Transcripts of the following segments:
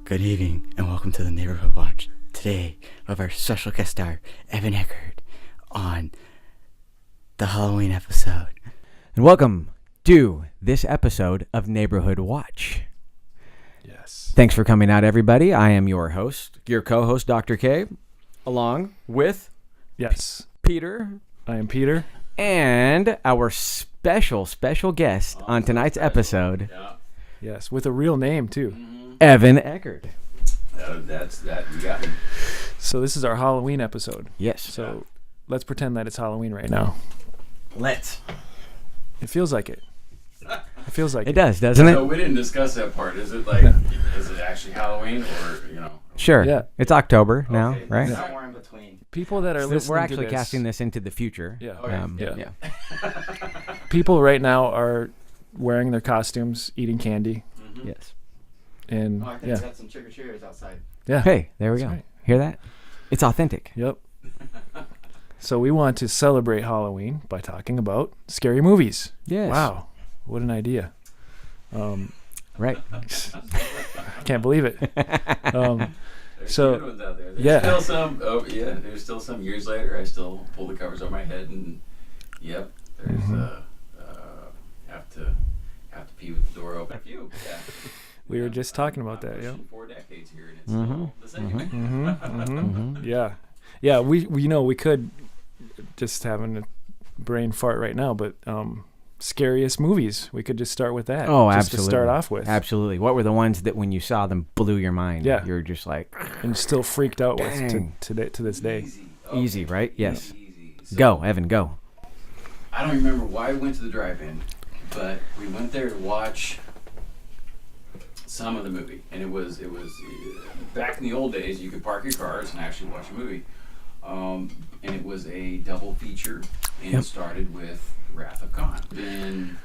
Good evening and welcome to the Neighborhood Watch. Today we have our special guest star, Evan Eckard, on the Halloween episode. And welcome to this episode of Neighborhood Watch. Yes. Thanks for coming out, everybody. I am your host, your co-host, Dr. K, along with Yes. Peter. I am Peter. And our special guest on tonight's episode, Yes, with a real name too. Evan Eckard. That's that. You got me. So this is our Halloween episode. Yes. So let's pretend that it's Halloween right now. Let's. It feels like it. It feels like It does, doesn't So it? we didn't discuss that part. Is it like, is it actually Halloween or, you know? Sure. Yeah. It's October now, Okay. right? Somewhere in between. People that are So listening we're actually to this, casting this into the future. Yeah. Okay. Yeah. People right now are wearing their costumes, eating candy, Yes. and Oh, I think yeah, I got some trick-or-treaters outside. yeah. Hey, there we That's go. right. Hear that? It's authentic. Yep. So we want to celebrate Halloween by talking about scary movies. Yes. Wow, what an idea! Right. I can't believe it. There's So, good ones out there. There's yeah. still some. Oh yeah. There's still some years later. I still pull the covers on my head and, yep. There's have to pee with the door open. A few. Yeah. We were just talking about I'm that, yeah. pushing 4 decades here, and it's still the same. Yeah. We could just having a brain fart right now, but scariest movies. We could just start with that. Oh, just absolutely. to start off with. Absolutely. What were the ones that when you saw them blew your mind? Yeah. You were just like, And still freaked out with Dang. to this day. Easy. easy, right? Yes. Easy. So, Go, Evan, go. I don't remember why we went to the drive-in, but we went there to watch some of the movie, and it was back in the old days. You could park your cars and actually watch a movie, and it was a double feature, and Yep. it started with Wrath of Khan. Then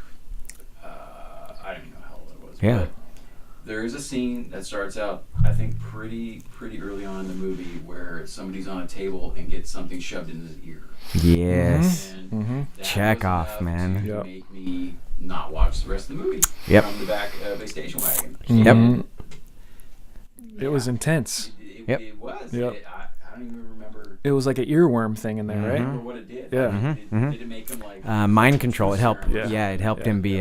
I don't even know how old it was, Yeah. but there is a scene that starts out, I think, pretty early on in the movie where somebody's on a table and gets something shoved in his ear. Yes. And that Check was off, enough man. to Yep. make me not watch the rest of the movie. Yep. From the back of a station wagon. Yep. Mhm. It was intense. Yep. It was. Yep. I don't even remember. It was like an earworm thing in there, Mhm. right? Remember what it did. Yeah. Did it make him like? Mind control. It helped. Yeah. Yeah, it helped Yeah. him be.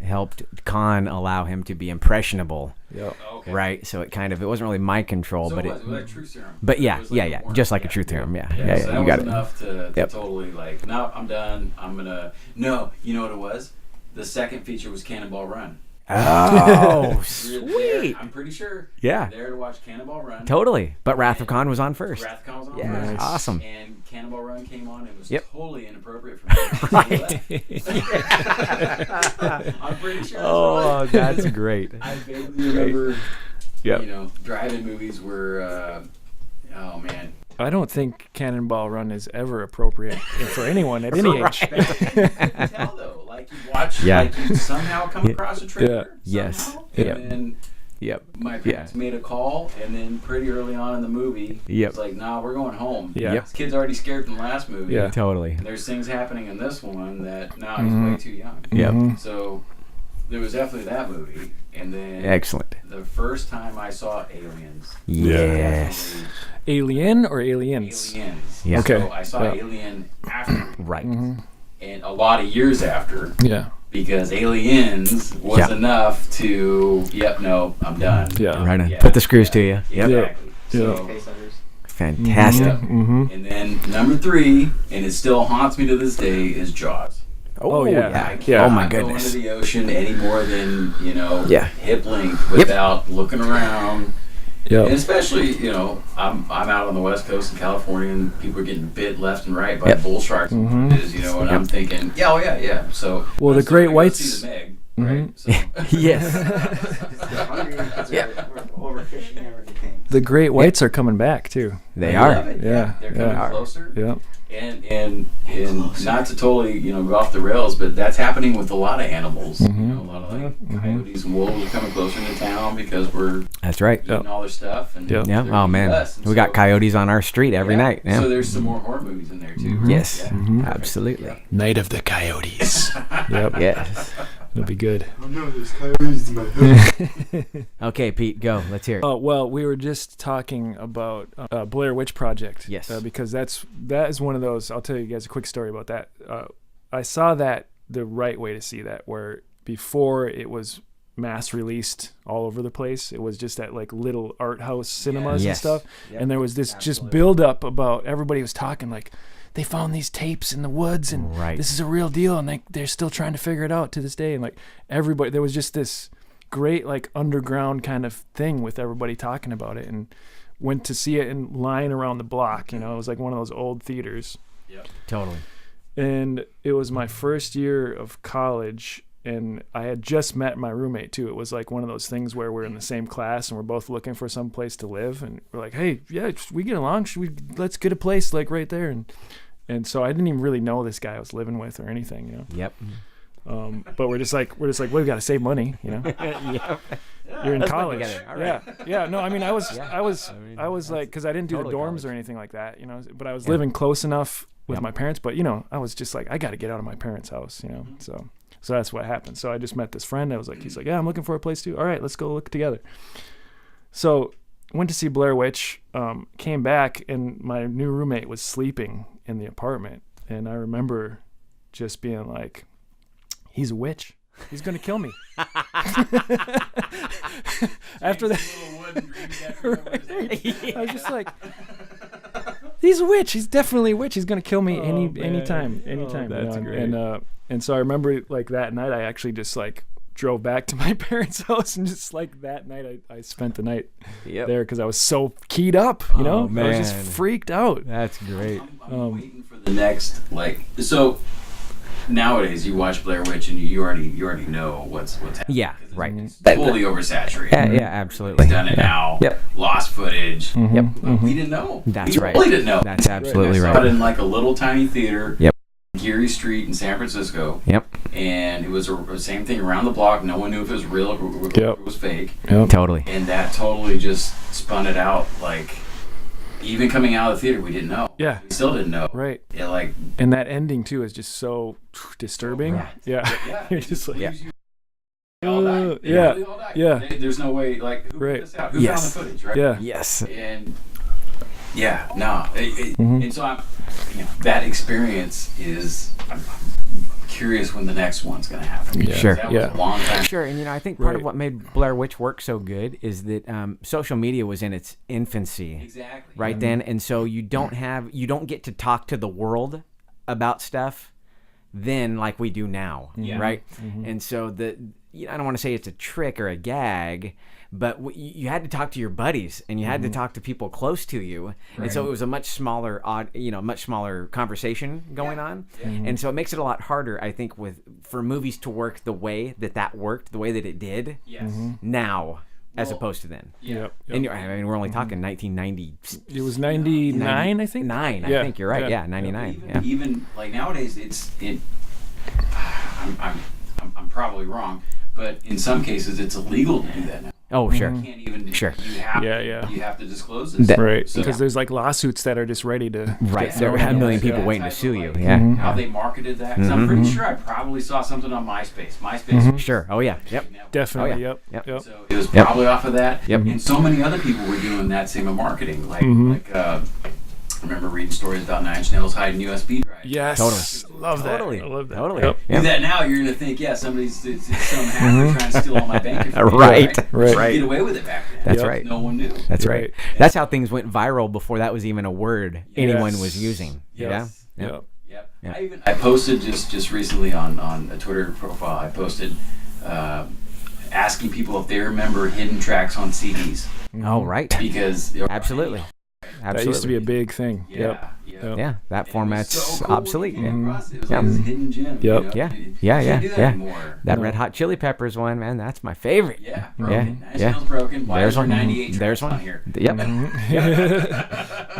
Helped Khan allow him to be impressionable, Yep. Oh, okay. right? So it was not really mind control, So but it was like truth serum. But It yeah, was like yeah, a worm. just like a truth serum. Yeah, So yeah, that you was got it. enough to Yep. totally like, no, I'm done. I'm gonna. No, you know what it was? The second feature was Cannonball Run. Oh, We were sweet. there, I'm pretty sure. Yeah. We were there to watch Cannonball Run. Totally. But Wrath of Khan was on first. Wrath of Khan was on Yeah, first. Nice. awesome. And Cannonball Run came on. It was Yep. totally inappropriate for me. I'm pretty sure. Oh, That's that's great. I vaguely remember, Yep. you know, drive-in movies were, oh man. I don't think Cannonball Run is ever appropriate for anyone at any age. You can tell though, like you watch, Yeah. like you somehow come across a trailer. Yes. Somehow, Yep. And then Yep. my parents made a call, and then pretty early on in the movie, Yep. it's like, nah, we're going home. Yeah. Yep. This kid's already scared from the last movie. Yeah. Totally. And there's things happening in this one that, no, he's way too young. Yep. Mhm. So there was definitely that movie. And then Excellent. the first time I saw Aliens. Yes. definitely Alien or Aliens? Aliens. Yeah. Okay. So I saw Yeah. Alien after, Right. and a lot of years after, Yeah. because Aliens was Yeah. enough to, yep, no, I'm done. Yeah. Right on. Yeah. Put the screws to you. Yep. Exactly. Yeah. So, Fantastic. Mm-hmm. and then number 3, and it still haunts me to this day, is Jaws. Oh, yeah. I can't Yeah. Oh, my go goodness. into the ocean any more than, you know, Yeah. hip length without looking around. And Yeah. especially, you know, I'm out on the West Coast in California, and people are getting bit left and right by Yep. bull sharks and bridges, you know, and I'm thinking, yeah, oh yeah. So Well, the I'm still great gonna go whites- see the Meg, right? So, Yes. Overfishing and everything. The great whites are coming back too. They I love are. it, Yeah, They're coming yeah. closer. Yeah. And not to totally, you know, go off the rails, but that's happening with a lot of animals. You know, a lot of like coyotes and wolves are coming closer into town because we're That's right. eating all their stuff. And Yeah. Yeah. they're Oh eating man, us, and we got so- coyotes on our street every Yeah. night. Yeah. So there's some more horror movies in there too. Yes. Yeah. Absolutely. Night of the Coyotes. Yep. Yes. It'll be good. Oh no, there's coyotes in my hood. Okay, Pete, go. Let's hear it. Oh well, we were just talking about Blair Witch Project. Yes. Because that is one of those. I'll tell you guys a quick story about that. I saw that the right way to see that, where before it was mass released all over the place. It was just at like little art house cinemas and Yes. stuff. And there was this just build up about everybody was talking like they found these tapes in the woods and Right. this is a real deal and they're still trying to figure it out to this day. And like everybody, there was just this great like underground kind of thing with everybody talking about it, and went to see it in line around the block. You know, it was like one of those old theaters. Totally. And it was my first year of college, and I had just met my roommate too. It was like one of those things where we're in the same class and we're both looking for some place to live, and we're like, hey, yeah, we get along. Let's get a place like right there. And so I didn't even really know this guy I was living with or anything, you know. Yep. But we're just like, well, we got to save money, you know. Yep. You're in Let's work college. together. All right. Yeah. No, I mean, I was that's like, because I didn't do totally the dorms college. or anything like that, you know. But I was living close enough with my parents. But you know, I was just like, I got to get out of my parents' house, you know. So that's what happened. So I just met this friend. He's like, yeah, I'm looking for a place too. All right, let's go look together. So went to see Blair Witch. Came back, and my new roommate was sleeping in the apartment, and I remember just being like, he's a witch. He's gonna kill me. After that, I was just like, he's a witch. He's definitely a witch. He's gonna kill me anytime. that's you know? great. And so I remember like that night, I actually just like drove back to my parents' house, and just like that night, I spent the night there because I was so keyed up. You know, I was just man. freaked out. That's great. I'm waiting for the next so. Nowadays, you watch Blair Witch and you already know what's happening. Yeah, right. It's fully oversaturated. Yeah, absolutely. He's done it now. Yep. Lost footage. Yep. But we didn't know. That's we right. really didn't know. That's absolutely I saw it right. in like a little tiny theater. Yep. Geary Street in San Francisco. Yep. And it was the same thing around the block. No one knew if it was real or if it was fake. Yep. Totally. And that totally just spun it out. Like, even coming out of the theater, we didn't know. Yeah. We still didn't know. Right. Yeah, like, And that ending too is just so disturbing. Yeah. You're just like, they all died. They yeah. really all died. Yeah. There's no way, like, who Right. put this out? Who Yes. found the footage, right? yeah. Yes. And and so that experience is. I'm curious when the next one's going to happen. Yeah. Sure. That was a long time. Sure, and I think part of Right. what made Blair Witch work so good is that social media was in its infancy Exactly. right then, and so you don't get to talk to the world about stuff then like we do now, Yeah. right? And so I don't want to say it's a trick or a gag, but you had to talk to your buddies and you had to talk to people close to you, and so it was a much smaller conversation going on, and so it makes it a lot harder, I think, for movies to work the way that worked, the way that it did Yes. now, as opposed to then. Yep. And we're only talking 1990. It was 99, I think. I Yeah. think you're right. Yeah. Yeah, 99. Even like nowadays, I'm probably wrong, but in some cases it's illegal to do that now. Oh, sure. You can't even. Sure. You have. Yeah. You have to disclose this. Right. So- Because there's like lawsuits that are just ready to. Right. get There were thrown a out. million people that waiting to type sue of, you. like, Yeah. How they marketed that. 'Cause I'm pretty sure I probably saw something on MySpace. MySpace. Sure. Oh, yeah. Yep. Definitely. Oh, yeah. Yep. Yep. So it was Yep. probably off of that. Yep. And so many other people were doing that same marketing. Like, I remember reading stories about Nine Inch Nails hiding USB drives. Yes. Totally. Love that. Totally. I love that. Totally. Yep. Yeah. Do that now, you're gonna think, somebody's it's some hacker trying to steal all my bank information. Right. But Right. you could get away with it back then. That's Yep. right. No one knew. That's Right. right. That's how things went viral before that was even a word anyone Yes. was using. Yes. Yeah. Yep. Yep. Yeah. I posted just recently on a Twitter profile. I posted asking people if they remember hidden tracks on CDs Oh, right. because Absolutely. That used to be a big thing. Yep. Yep. Yeah, that And it was format's so cool obsolete. when you came across it. It was Yeah. like this hidden gem. Yep. You know? Yeah. You Yeah, can't do yeah, that yeah. anymore. That No. Red Hot Chili Peppers one, man, that's my favorite. Yeah, Yeah, broken. Nine yeah. Nails broken. Why There's is there one. 98 There's tracks one. on here? Yep.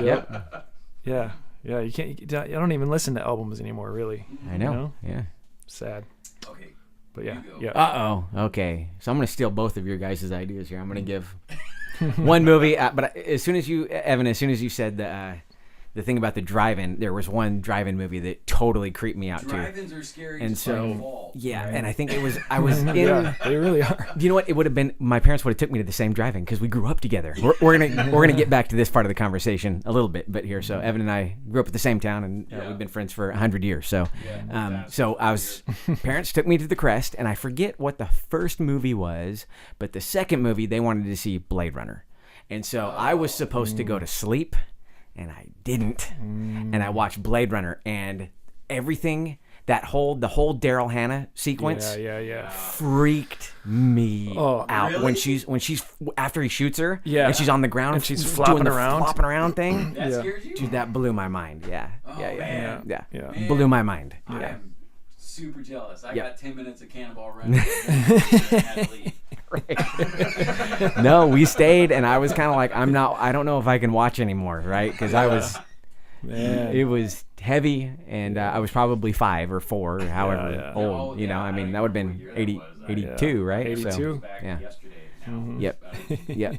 Yep. Yeah. Yeah. You can't. I don't even listen to albums anymore. Really. I know. You know? Yeah. Sad. Okay. But yeah. You go. Yeah. Uh-oh. Okay. So I'm going to steal both of your guys' ideas here. I'm going to give one movie, but as soon as you, Evan, as soon as you said the the thing about the drive-in, there was one drive-in movie that totally creeped me out too. Drive-ins are scary. And just so, by default. yeah, and I think it was I was in. Yeah, they really are. You know what? It would have been my parents would have took me to the same drive-in because we grew up together. We're gonna get back to this part of the conversation a little bit, but here. So Evan and I grew up at the same town, and we've been friends for 100 years. So, parents took me to the Crest, and I forget what the first movie was, but the second movie they wanted to see Blade Runner, and so I was supposed to go to sleep. And I didn't. And I watched Blade Runner, and everything the whole Daryl Hannah sequence freaked me out. Really? When she's after he shoots her, and she's on the ground and she's doing flopping the around. flopping around thing. That scares you? Dude, that blew my mind. Yeah. Man. Yeah. Man. Blew my mind. I Yeah. am super jealous. I Yep. got 10 minutes of Cannonball Run. I had to leave. No, we stayed, and I was kind of like, I don't know if I can watch anymore, right? Because it was heavy, and I was probably 5 or 4, or however old. Oh, You know, I mean, that would have been what year 80, that was. 82, right? 82. So, Back yeah. yesterday. Now. Yep. About Yep.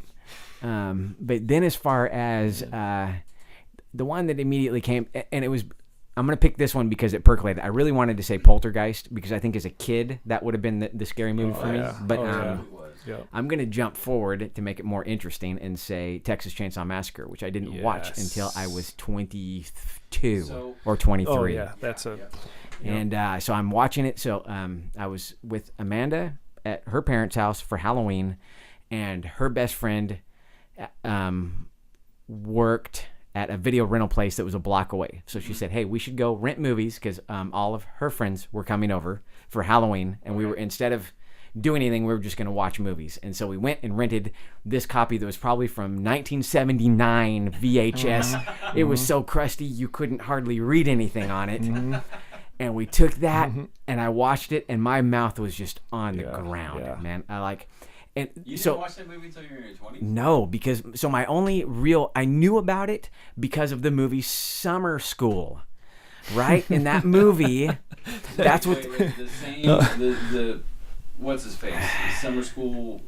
But then as far as the one that immediately came, and it was, I'm going to pick this one because it percolated. I really wanted to say Poltergeist because I think as a kid that would have been the scary movie for me. yeah. But Oh, yeah. it was. Yep. I'm going to jump forward to make it more interesting and say Texas Chainsaw Massacre, which I didn't watch Yes. until I was 22 So- or 23. Oh yeah, that's a. And so I'm watching it. So I was with Amanda at her parents' house for Halloween, and her best friend worked at a video rental place that was a block away. So she said, hey, we should go rent movies because all of her friends were coming over for Halloween. And we were, instead of doing anything, we were just going to watch movies. And so we went and rented this copy that was probably from 1979 VHS. It was so crusty, you couldn't hardly read anything on it. And we took that and I watched it, and my mouth was just on the ground, man. And You so didn't watch that movie until you were in your 20s? no, because so my only real, I knew about it because of the movie Summer School, right? In that movie, that's what Wait, the same, what's his face? The summer school.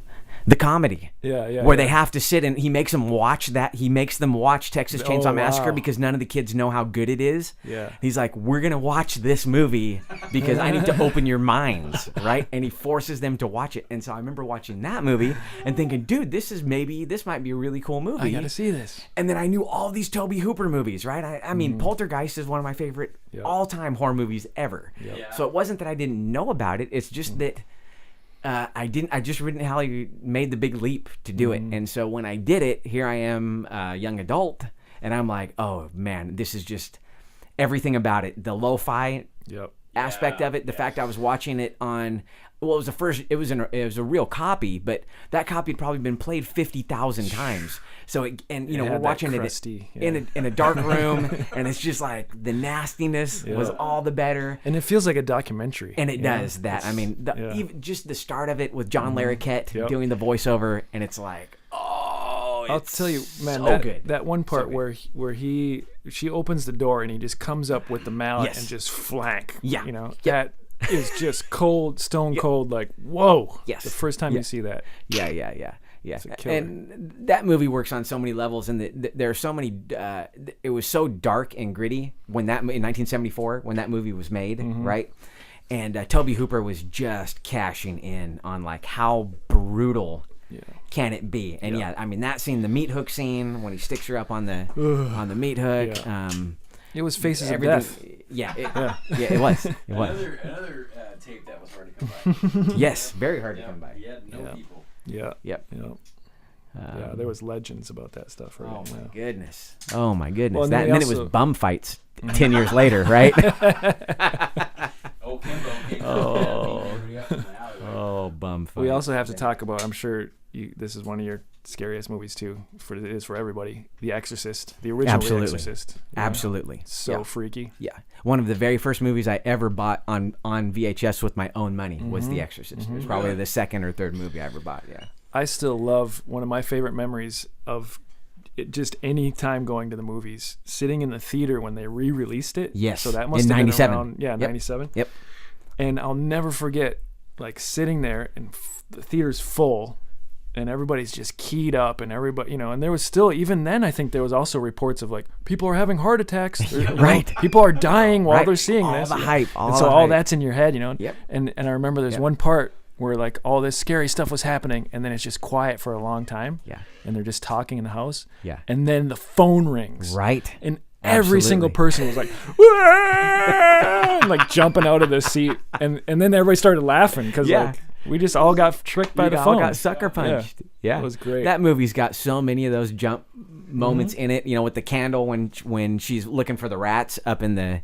the comedy. Yeah. Where they have to sit and he makes them watch Texas Chainsaw Oh, Massacre wow. because none of the kids know how good it is. Yeah. He's like, we're going to watch this movie because I need to open your minds, right? And he forces them to watch it. And so I remember watching that movie and thinking, dude, this might be a really cool movie. I gotta see this. And then I knew all these Tobe Hooper movies, right? I mean, Poltergeist is one of my favorite all-time horror movies ever. Yeah. So it wasn't that I didn't know about it. It's just that I just didn't how he made the big leap to do it. And so when I did it, here I am, a young adult, and I'm like, oh man, this is just everything about it. The lo-fi aspect of it, the fact I was watching it on, well, it was a real copy, but that copy had probably been played 50,000 times. So we're watching crusty, it in a dark room, and it's just like the nastiness was all the better. And it feels like a documentary. And it does that. I mean, even just the start of it with John Larroquette doing the voiceover, and it's like, I'll tell you, man, so good. that one part So where she opens the door and he just comes up with the mallet Yes. and just flank. Yeah. You know, Yep. that is just cold, stone cold, like, whoa. Yes. The first time you see that. Yeah. a killer. And that movie works on so many levels, and there are so many. It was so dark and gritty in 1974 when that movie was made, right? And Tobe Hooper was just cashing in on like how brutal can it be? And I mean that scene, the meat hook scene when he sticks her up on the meat hook. Yeah. It was Faces of Everything, Death. yeah, it was. It was. Another tape that was hard to come by. Yes, very hard to come by. You had no people. Yeah. Yep. Yeah, there was legends about that stuff. Right? Oh my Yeah. goodness! Oh my goodness! Well, and That then and then it also- was bum fights 10 years later, right? Oh, Kimbo. Oh, bum fights. We also have to talk about, I'm sure this is one of your scariest movies too, it is for everybody, The Exorcist, the original Absolutely. Exorcist. Yeah. Absolutely. So Yeah. freaky. Yeah. One of the very first movies I ever bought on VHS with my own money was The Exorcist. It was probably the second or third movie I ever bought. Yeah. I still love, one of my favorite memories of just any time going to the movies, sitting in the theater when they re-released it. Yes. So that must In have 97. been around, Yep. 97. Yep. And I'll never forget, like, sitting there and the theater's full, and everybody's just keyed up, and everybody, and there was still, even then, I think there was also reports of like people are having heart attacks, Right. People are dying while Right. they're seeing all this. the hype, And so the all hype. that's in your head, Yep. And I remember there's one part where like all this scary stuff was happening, and then it's just quiet for a long time. Yeah. And they're just talking in the house. Yeah. And then the phone rings. Right. And every single Absolutely. person was like, "Wah!" and like jumping out of their seat, and then everybody started laughing because Yeah. like we just all got tricked by We the all phone. got sucker punched. Yeah. It was great. That movie's got so many of those jump moments in it. With the candle when she's looking for the rats up in the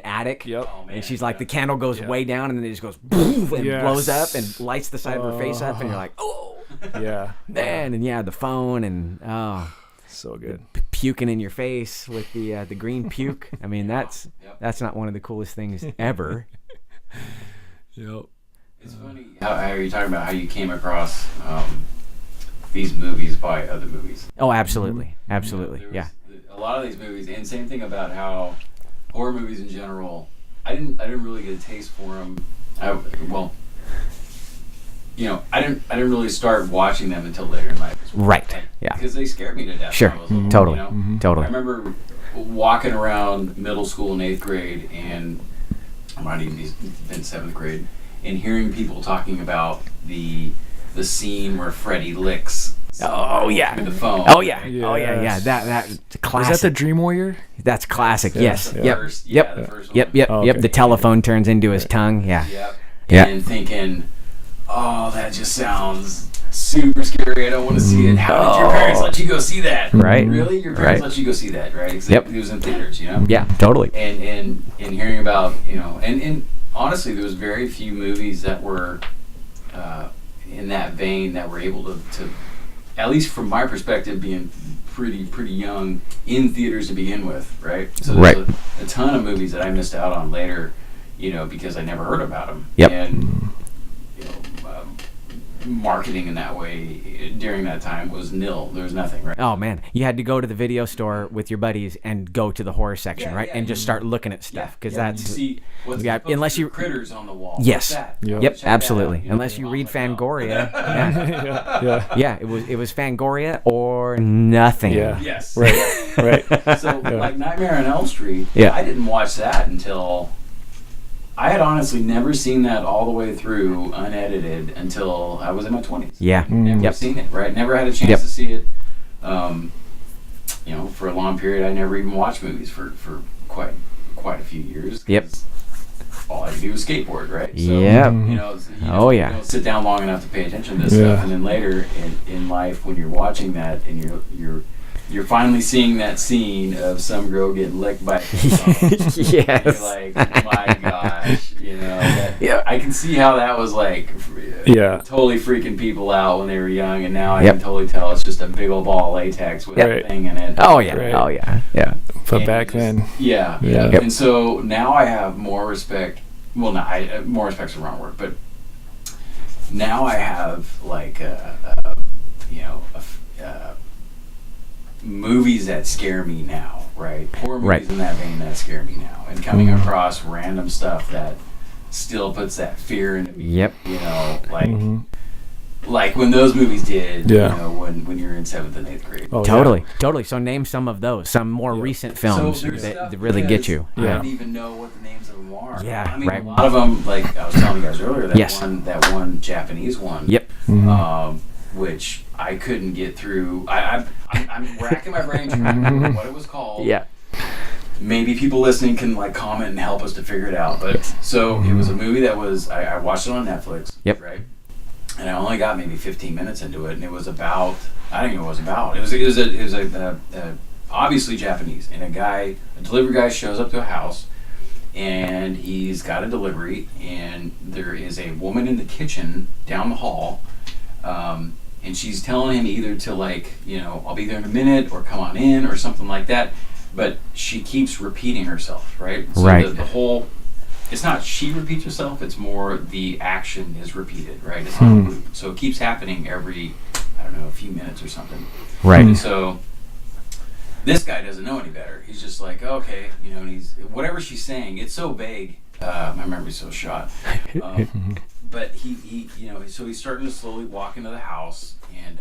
attic. Yep. Oh, man, And she's like, the candle goes way down, and then it just goes and Yes. blows up and lights the side of her face up, and you're like, oh Yeah. man, and the phone and So good. puking in your face with the green puke. I mean, that's not one of the coolest things ever. Yep. It's funny how you're talking about how you came across these movies by other movies. Oh, absolutely, absolutely, There was yeah. A lot of these movies, and same thing about how horror movies in general. I didn't really get a taste for them. I didn't really start watching them until later in life. Right. Yeah. Because they scared me to death. Sure. When I was little, Totally. I Totally. remember walking around middle school in 8th grade, and I might even been 7th grade, and hearing people talking about the scene where Freddy licks. Oh yeah. With the phone. Oh yeah. Yes. Oh yeah. Yeah. That's Was classic. that the Dream Warrior? That's classic. Yes. Yeah. Yep. First, Yep. the first Yep. one. Yep. Oh, Yep. okay. The telephone turns into his tongue. Yeah. Yep. Yeah. And thinking, oh, that just sounds super scary. I don't want to see it. How did your parents let you go see that? Right. Really? Your parents Right. let you go see that, right? 'Cause Yep. It was in theaters, Yeah. Totally. And hearing about, and honestly, there was very few movies that were in that vein that were able to, at least from my perspective, being pretty young, in theaters to begin with, right? So there's a ton of movies that I missed out on later, because I never heard about them. Yep. And marketing in that way during that time was nil. There was nothing, right? Oh man, you had to go to the video store with your buddies and go to the horror section, right? And just start looking at stuff because that's you see what's yeah, unless you critters on the wall. Yes. What's that? Yep. Yep, Check that out. absolutely. You know, Unless you I'm read like, oh. Fangoria. Yeah. Yeah. Yeah, it was Fangoria or nothing. Yeah. Yes. Right. Right. So like Nightmare on Elm Street, Yeah. I didn't watch that until I had honestly never seen that all the way through unedited until I was in my 20s. Yeah. Never Yep. seen it, right? Never had a chance Yep. to see it. For a long period, I never even watched movies for quite a few years. Yep. 'Cause all I could do was skateboard, right? So, Yep. Oh, you yeah. don't sit down long enough to pay attention to this Yeah. stuff, and then later in life, when you're watching that and you're finally seeing that scene of some girl getting licked by a phone. Yes. You're like, my gosh, Yeah. I can see how that was like, Yeah. totally freaking people out when they were young, and now I Yep. can totally tell it's just a big old ball of latex with Yep. a thing in it. Oh yeah. Right. Oh yeah. Yeah. But And back just- then, yeah. Yeah. Yep. And so now I have more respect. Well, no, more respect's the wrong word, but now I have like movies that scare me now, right? Horror movies Right. in that vein that scare me now, and coming across random stuff that still puts that fear in me. Yep. Like when those movies did. Yeah. When you're in 7th and 8th grade. oh, Totally. Totally. So name some of those. Some more recent films So there's stuff that really get because you. I Yeah. don't even know what the names of them are. Yeah, I mean, right. a lot of them, like I was telling you guys earlier, Yes. that one Japanese one. Yep. Which I couldn't get through. I'm racking my brain trying to remember what it was called. Yeah. Maybe people listening can like comment and help us to figure it out. But so it was a movie that was I watched it on Netflix. Yep. Right. And I only got maybe 15 minutes into it, and it was about I don't even know what it was about. It was obviously Japanese, and a delivery guy shows up to a house, and he's got a delivery, and there is a woman in the kitchen down the hall, and she's telling him either to I'll be there in a minute, or come on in, or something like that. But she keeps repeating herself, right? So Right. The whole, it's not she repeats herself, it's more the action is repeated, right? It's not a loop. So it keeps happening every, a few minutes or something. Right. And so this guy doesn't know any better. He's just like, okay, and he's, whatever she's saying, it's so vague. My memory's so shot. but he you know, so he's starting to slowly walk into the house, and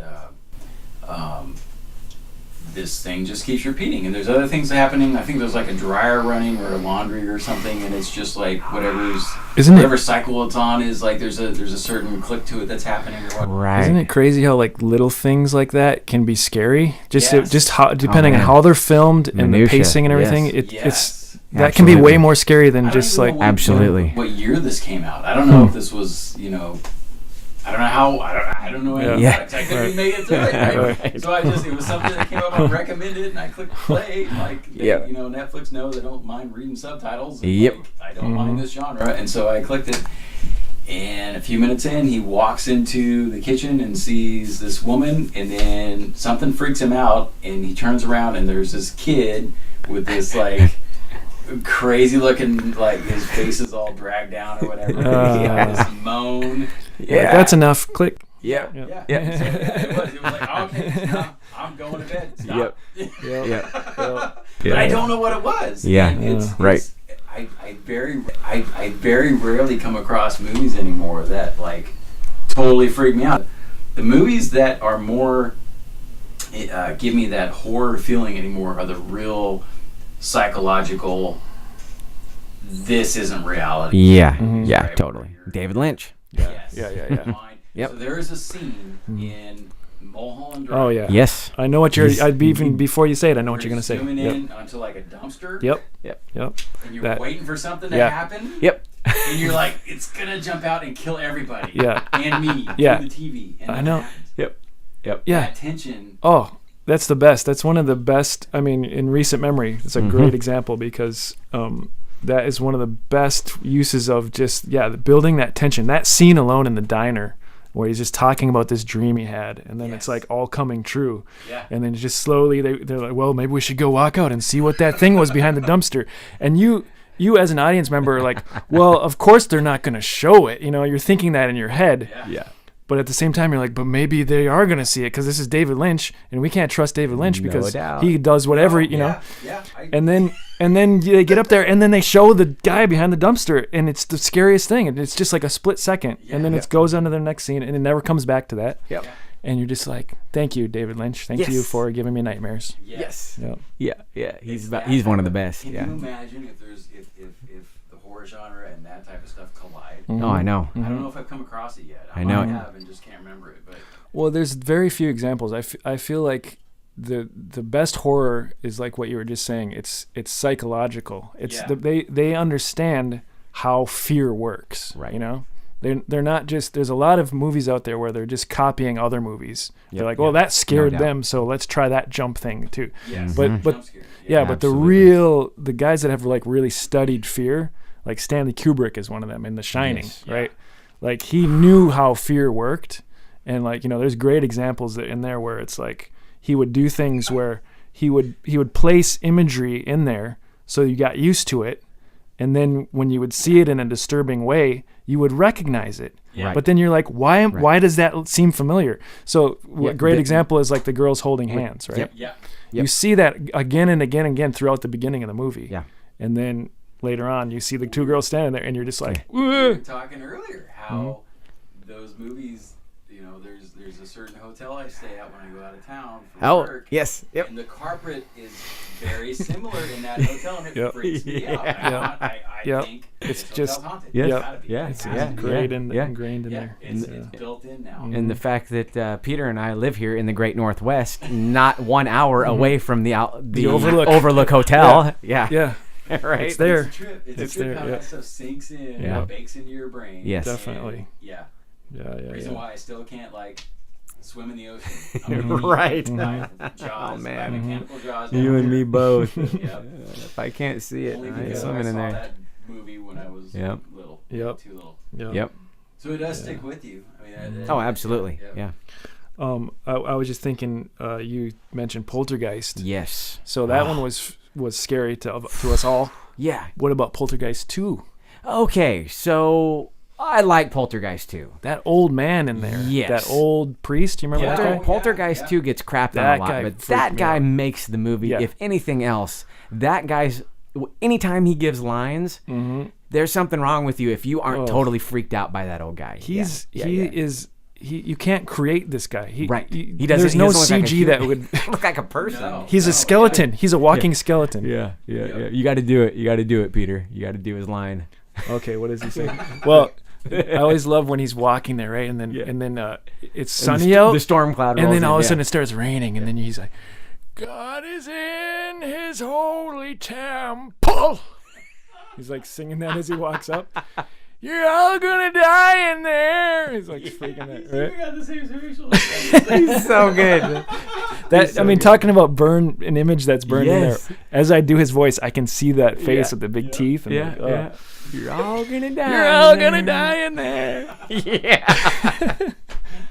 this thing just keeps repeating, and there's other things happening. I think there's like a dryer running or a laundry or something, and it's just like whatever cycle it's on is like there's a certain click to it that's happening or what. Right. Isn't it crazy how like little things like that can be scary? Just how depending on man. how they're filmed and the Minutia. pacing and everything. Yes. Yes. That can be Absolutely. way more scary than I don't just even like know Absolutely. what year this came out. I don't know if this was, you know, I don't know how. I don't know anything. Yeah. I couldn't make it through it. Right? So it was something that came up. I recommended it, and I clicked play. Like, you know, Netflix knows I don't mind reading subtitles. And Yep. like, I don't mind this genre, and so I clicked it. And a few minutes in, he walks into the kitchen and sees this woman, and then something freaks him out, and he turns around, and there's this kid with this like crazy looking, like his face is all dragged down or whatever. He had this moan. yeah, that's enough. Click. Yep. Yeah. Yep. So, yeah, it was like, okay, now I'm going to bed. Stop. Yep. But I don't know what it was. Yeah. And it's, Right. I very rarely come across movies anymore that like totally freak me out. The movies that are more give me that horror feeling anymore are the real psychological. This isn't reality. Yeah. Mhm. Yeah. Right, Totally. where you're- David Lynch. Yes. Yeah. Mind. Yep. So there is a scene in Mulholland Drive. Oh yeah. Yes. I know what you're. He's- I'd be even before you say it. I know what where you're gonna say. zooming Yep. in onto like a dumpster. Yep. Yep. And you're That- waiting for something to Yeah. happen. Yep. And you're like, it's gonna jump out and kill everybody. Yeah. And me. Yeah. Through the TV. And I that know. happens. Yep. Yeah. That tension. Oh, that's the best. That's one of the best. I mean, in recent memory, it's a great example because that is one of the best uses of just building that tension. That scene alone in the diner where he's just talking about this dream he had, and then it's Yes. like all coming true. Yeah. And then just slowly they're like, well, maybe we should go walk out and see what that thing was behind the dumpster. And you as an audience member are like, well, of course they're not going to show it. You know, you're thinking that in your head. Yeah. But at the same time, you're like, but maybe they are going to see it because this is David Lynch, and we can't trust David Lynch No because doubt. he does whatever, you know. Yeah. And then they get up there, and then they show the guy behind the dumpster, and it's the scariest thing. And it's just like a split second, and then it goes on to the next scene, and it never comes back to that. Yep. And you're just like, thank you, David Lynch. Thank Yes. you for giving me nightmares. Yes. Yep. Yeah. He's It's he's that- one of the best. Can Yeah. you imagine if the horror genre and that type of stuff collide? Oh, I know. I don't know if I've come across it yet. I know. might have and just can't remember it. But Well, there's very few examples. I feel like the best horror is like what you were just saying. It's psychological. It's they understand how fear works. Right. You know, they're not just. There's a lot of movies out there where they're just copying other movies. They're like, well, that scared doubt. them, so let's try that jump thing too. yes. But Jump scare. yeah, but Absolutely. the guys that have like really studied fear, like Stanley Kubrick is one of them in The Shining, Yes. right? Like he knew how fear worked, and like, you know, there's great examples in there where it's like he would do things where he would place imagery in there so you got used to it, and then when you would see it in a disturbing way, you would recognize it. Yeah. But then you're like, why does that seem familiar? So a great the- example is like the girls holding hands, right? Yep. Yeah. You see that again and again and again throughout the beginning of the movie. Yeah. And then later on, you see the two girls standing there, and you're just like, We were "Whoa." talking earlier how those movies, you know, there's a certain hotel I stay at when I go out of town for Oh, work. yes. Yep. And the carpet is very similar in that hotel, and it Yep. freaks me out. I Yep. think It's this just- hotel's haunted. Yes. It's Yep. gotta be. Yeah. It has Yeah. to be. great Yeah. ingrained in Yeah, there. it's built in now. And the fact that Peter and I live here in the Great Northwest, not 1 hour away from the Overlook. Hotel. Yeah. Yeah, Right. it's there. It's a trip. It's It's a trip there, how yeah. that stuff sinks in, Yeah. and bakes into your brain. Yes. Definitely. And, yeah. Yeah. Reason why I still can't like swim in the ocean. I'm gonna Right. eat by Jaws, Oh, man. by mechanical jaws. You down and me there. both. Yep. If I can't see it, Only I ain't because I swimming saw in there. that movie when I was Yep. little. Yep. Too little. Yep. So it does stick with you. I mean, Oh, absolutely. Yeah. I was just thinking. You mentioned Poltergeist. Yes. So that one was scary to us all. Yeah. What about Poltergeist 2? Okay. So I like Poltergeist 2. That old man in there. Yes. That old priest. You remember Yeah. that guy? Oh, Poltergeist yeah. 2 gets crapped on That a lot, guy but freaked that me guy out. makes the movie. Yeah. If anything else, that guy's anytime he gives lines, there's something wrong with you if you aren't totally freaked out by that old guy. You can't create this guy. He doesn't. There's no doesn't CG that would look like a person. No. He's a skeleton. He's a walking skeleton. Yeah. You got to do it. You got to do it, Peter. You got to do his line. Okay, what does he say? Well, I always love when he's walking there, right? And then it's sunny out. The storm cloud rolls and then all in, of a sudden it starts raining, and then he's like, God is in his holy temple. He's like singing that as he walks up. You're all gonna die in there. He's like freaking out. Right? We got the same facial. He's so good. Talking about an image that's burned in Yes. there. As I do his voice, I can see that face with the big teeth. And You're all gonna die. You're all gonna die in there. Yeah.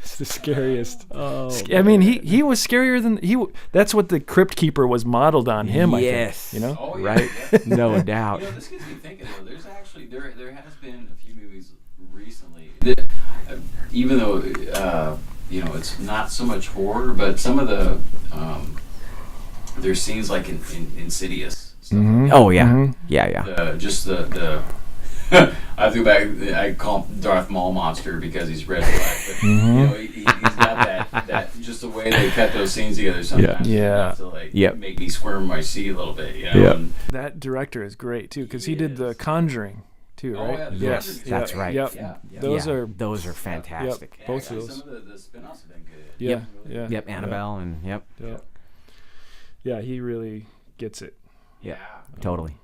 It's the scariest. Oh, I mean, he was scarier than that's what the Crypt Keeper was modeled on him. Yes. I think, you know. Oh, yeah, Right? yeah. No doubt. You know, this gets me thinking though. There's actually there has been a few movies recently that, even though it's not so much horror, but some of the there's scenes like in Insidious. Stuff like Oh yeah. Yeah. the I threw back. I call him Darth Maul monster because he's red and black. But you know, he's got that just the way they cut those scenes together. Sometimes Yeah. to like Yep. make me squirm in my seat a little bit. You know? Yep. And That director is great too, because he did The Conjuring too, Oh, right? yeah, The Yes, Conjuring's that's great. right. Yep. Yeah. Those are fantastic. Yep. Both of actually, those. Some of the spin-offs have been good. Yeah. Yeah. Yep. Annabelle and yep. Yeah. Yeah, he really gets it. Yeah. Totally.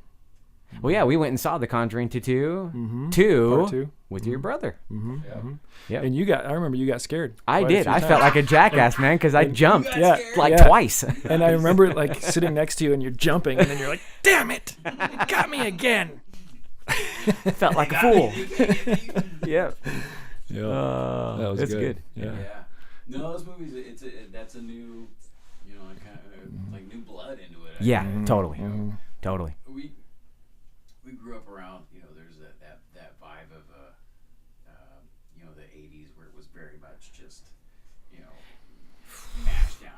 Well, yeah, we went and saw The Conjuring 2 Part two. with your brother. Yep. And I remember you got scared. I quite a did. few I times. felt like a jackass, man, because I jumped Yeah. twice. And I remember like sitting next to you and you're jumping and then you're like, damn it, you got me again. Felt like a fool. Yep. Yeah. That was it's good. good. Yeah. No, those movies. That's a new, kind of like new blood into it. I Yeah. think. Totally. Mm-hmm. Totally. We grew up around, there's that vibe of the 80s where it was very much just, mashed down.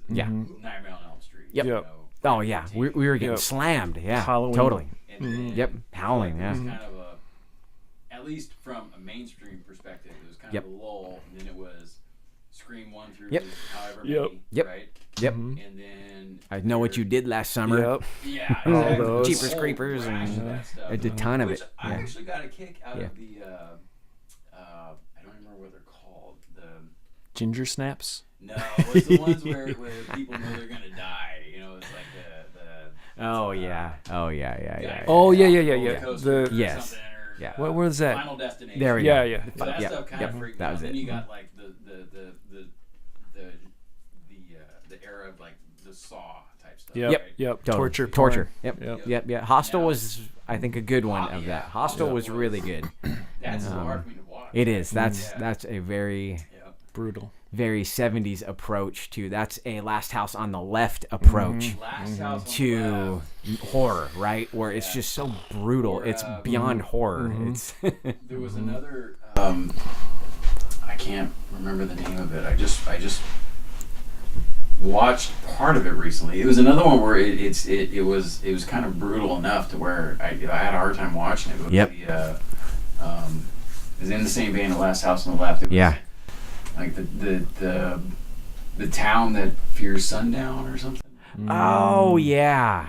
Yeah. Nightmare on Elm Street. Yep. Yep. You know, Oh yeah, we were getting Yep. slammed. Yeah. Halloween. Totally. and then Yep. Howling. it Yeah. was kind of at least from a mainstream perspective, it was kind Yep. of a lull, and then it was Scream 1 through Yep. however Yep. many, Yep. right? Yep. And then I know what you did last summer. Yep. Yeah, All exactly. those. Jeepers Whole Creepers rash and of that stuff. I did a ton of Which it. I Yeah. actually got a kick out Yeah. of the I don't remember what they're called. Ginger snaps. No, it's the ones where people know they're gonna die. It's like the Oh yeah. Oh yeah. Oh, yeah. roller coaster or Yes. something, or, Yeah. What was that? Final Destination. There we Yeah, go. yeah. So that Yep. stuff kind Yep. of freaked That me out. was Then it. you got like the era of like the Saw type stuff. Yep. Right? Yep. Totally. Torture. Yep. Yep. Yep. Hostel Now- was, I think, a good one of that. Hostel Yeah. was really good. That's still hard for me to watch. It is. That's Yeah. that's a very Yep. Brutal. very 70s approach to. That's a Last House on the Left approach Last House on the to Left. horror, right? Where it's just so brutal. Or, It's beyond horror. It's There was another. I can't remember the name of it. I just watched part of it recently. It was another one where it was kind of brutal enough to where I had a hard time watching it. It was Yep. it was in the same vein of Last House on the Left. It was yeah. like the town that fears sundown or something. Oh yeah.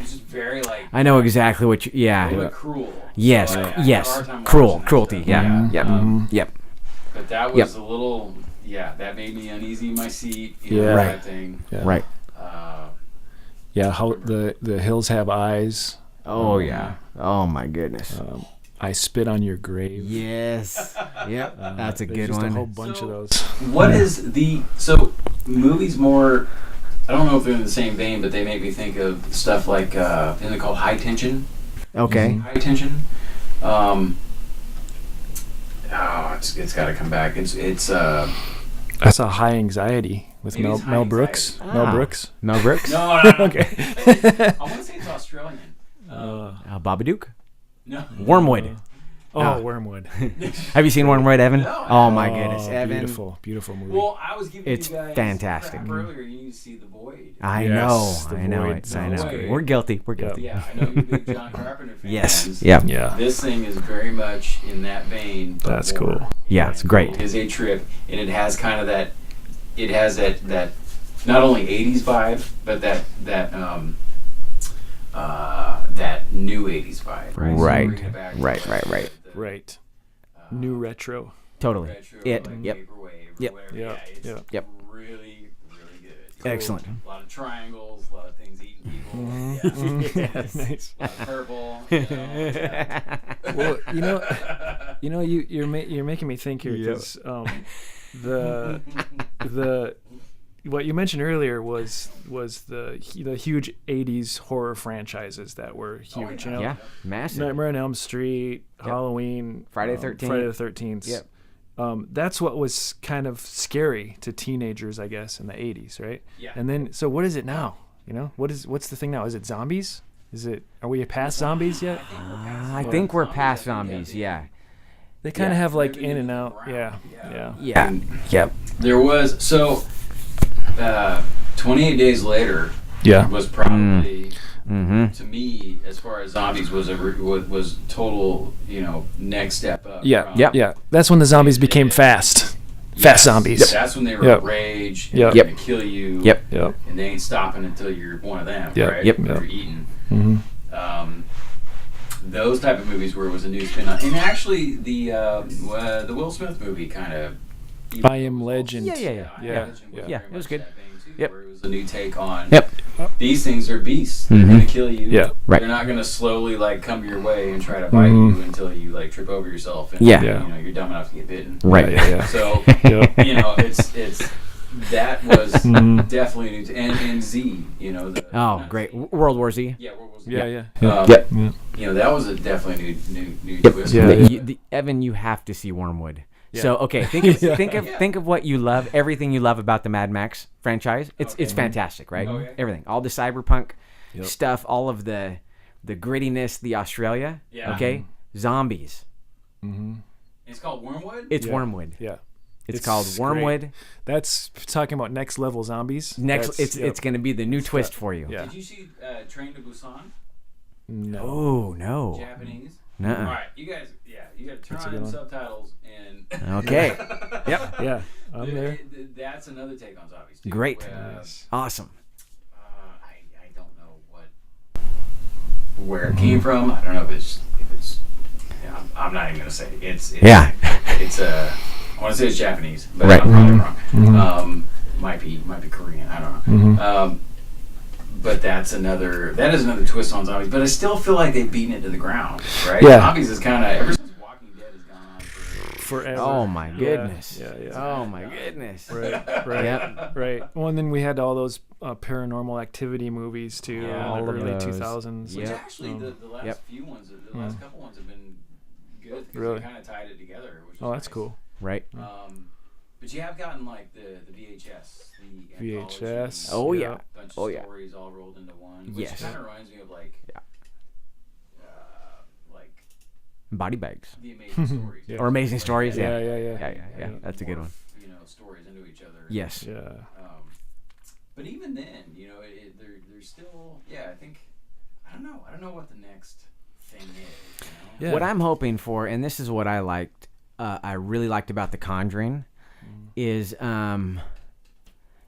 It's just very like. I know exactly what you. Yeah. Really cruel. Yes. So I had a Yes. hard time Cruel. watching that Cruelty. stuff. Yeah. Yep. Yep. But that was a little, that made me uneasy in my seat. Yeah. Right. That thing. Yeah. Right. Yeah. How the hills have eyes. Oh yeah. Oh my goodness. I spit on your grave. Yes. Yep. That's a There's good just one. a whole bunch of those. What is so movies more? I don't know if they're in the same vein, but they make me think of stuff like isn't it called High Tension? Okay. High Tension. It's got to come back. It's I saw High Anxiety with Maybe Mel it's High Brooks. Anxiety. Mel Ah. Brooks. Mel Brooks. no. Okay. I want to say it's Australian. Babadook. No. Wormwood. Oh, Wormwood. Have you seen Wormwood, Evan? No, Oh my goodness, Evan. Beautiful, beautiful movie. Well, I was giving It's you guys fantastic. crap earlier. You need to see The Void. I Yes, know. The I know Void it. I sounds know. great. We're guilty. We're guilty. Yeah, I know you're a big John Carpenter fan. Yes. Yeah. yeah, This thing is very much in that vein. but that's more. cool. Yeah, it's great. It is a trip, and it has kind of that. It has that not only '80s vibe, but that new '80s vibe. Right. So Right. bringing it back to Right, the- right, right. the, Right. New retro. Totally. retro, It. like Yep. vaporwave, Yep. or whatever. Yep. Yeah, it's Yep. Yep. really, really good. Excellent. A lot of triangles, a lot of things eating people. Mm-hmm. Yeah. Yes. Nice. A lot of purple. Yeah. Well, you're making me think here because the what you mentioned earlier was the huge '80s horror franchises that were huge. You know, Yeah. Massive. Nightmare on Elm Street, Halloween, Friday the 13th. Friday the 13th. Yep. That's what was kind of scary to teenagers, I guess, in the '80s, right? Yeah. And then, so what is it now? You know, what's the thing now? Is it zombies? Are we past zombies yet? I think we're past zombies. Yeah. They kind of Yeah. have like Living in and the out. Yeah. ground. Yeah. Yeah. Yep. There was 28 Days Later Yeah. was probably Mm-hmm. to me, as far as zombies was total, next step up. Yeah. from- Yeah. That's when the zombies became fast. Yes, Fast zombies. That's when they were Yep. rage. Yep. They're gonna kill you. Yep. Yep. And they ain't stopping until you're one of them. Yep. Right? Yep. You're eating. Mm-hmm. Those type of movies where it was a new spin on, and actually the Will Smith movie kind of. I Am Legend. Yeah. Yeah. Yeah, it was good. Yep. Yep. Where it was a new take on. Yep. These things are beasts. They're Mhm. gonna kill you. Yeah. Right. They're not gonna slowly come your way and try to bite you until you trip over yourself. And, Yeah. Yeah. You're dumb enough to get bitten. Right. Yeah. So Yep. it's that was Mhm. definitely new. And Z. Oh, great. World War Z. Yeah. What was Yeah. it? Yeah. Yep. Yeah. That was a definitely new Yep. twist. Yeah. Evan, you have to see Wormwood. Yeah. So think of what you love, everything you love about the Mad Max franchise. It's fantastic, right? Okay. Everything, all the cyberpunk Yep. stuff, all of the grittiness, the Australia. Yeah. Okay, zombies. Mm-hmm. It's called Wormwood. It's Yeah. Wormwood. Yeah. It's It's called great. Wormwood. That's talking about next level zombies. Next, it's going to be the new twist for you. Yeah. Did you see Train to Busan? No. Oh no. Japanese. Nuh-uh. All right, you guys got to turn That's a on good one. subtitles and. Okay. Yep. Yeah. I'm there. That's another take on zombies. Too. Great. Nice. Awesome. I don't know where it came from. I don't know if it's. I'm not even gonna say it. It's Yeah. It's I want to say it's Japanese, but Right. I'm probably wrong. Mhm. Might be Korean. I don't know. Mhm. But that is another twist on zombies. But I still feel like they've beaten it to the ground, right? Yeah. Zombies is kind of ever since Walking Dead has gone on for. Forever. Oh my Yeah, goodness. Yeah. Oh my goodness. Right. Right. Yep. Right. Well, and then we had all those paranormal activity movies too. Yeah, in all the of early those. 2000s. Which Yep. actually the last Yep. few ones, the last couple ones have been good because Really? they kind of tied it together. Which is Oh, that's nice. cool. Right. But you have gotten the VHS, the VHS. anthology, Oh yeah. bunch of Oh, yeah. stories all rolled into one. Which Yes. kind of reminds me of like Body bags. the Amazing Stories. Yeah. Or Amazing Stories. Yeah. Yeah. Yeah. Yeah. That's a good one. Stories into each other. Yes. Yeah. But even then, they're still. Yeah, I think. I don't know what the next thing is. Yeah. What I'm hoping for, and this is what I liked, I really liked about The Conjuring, is, and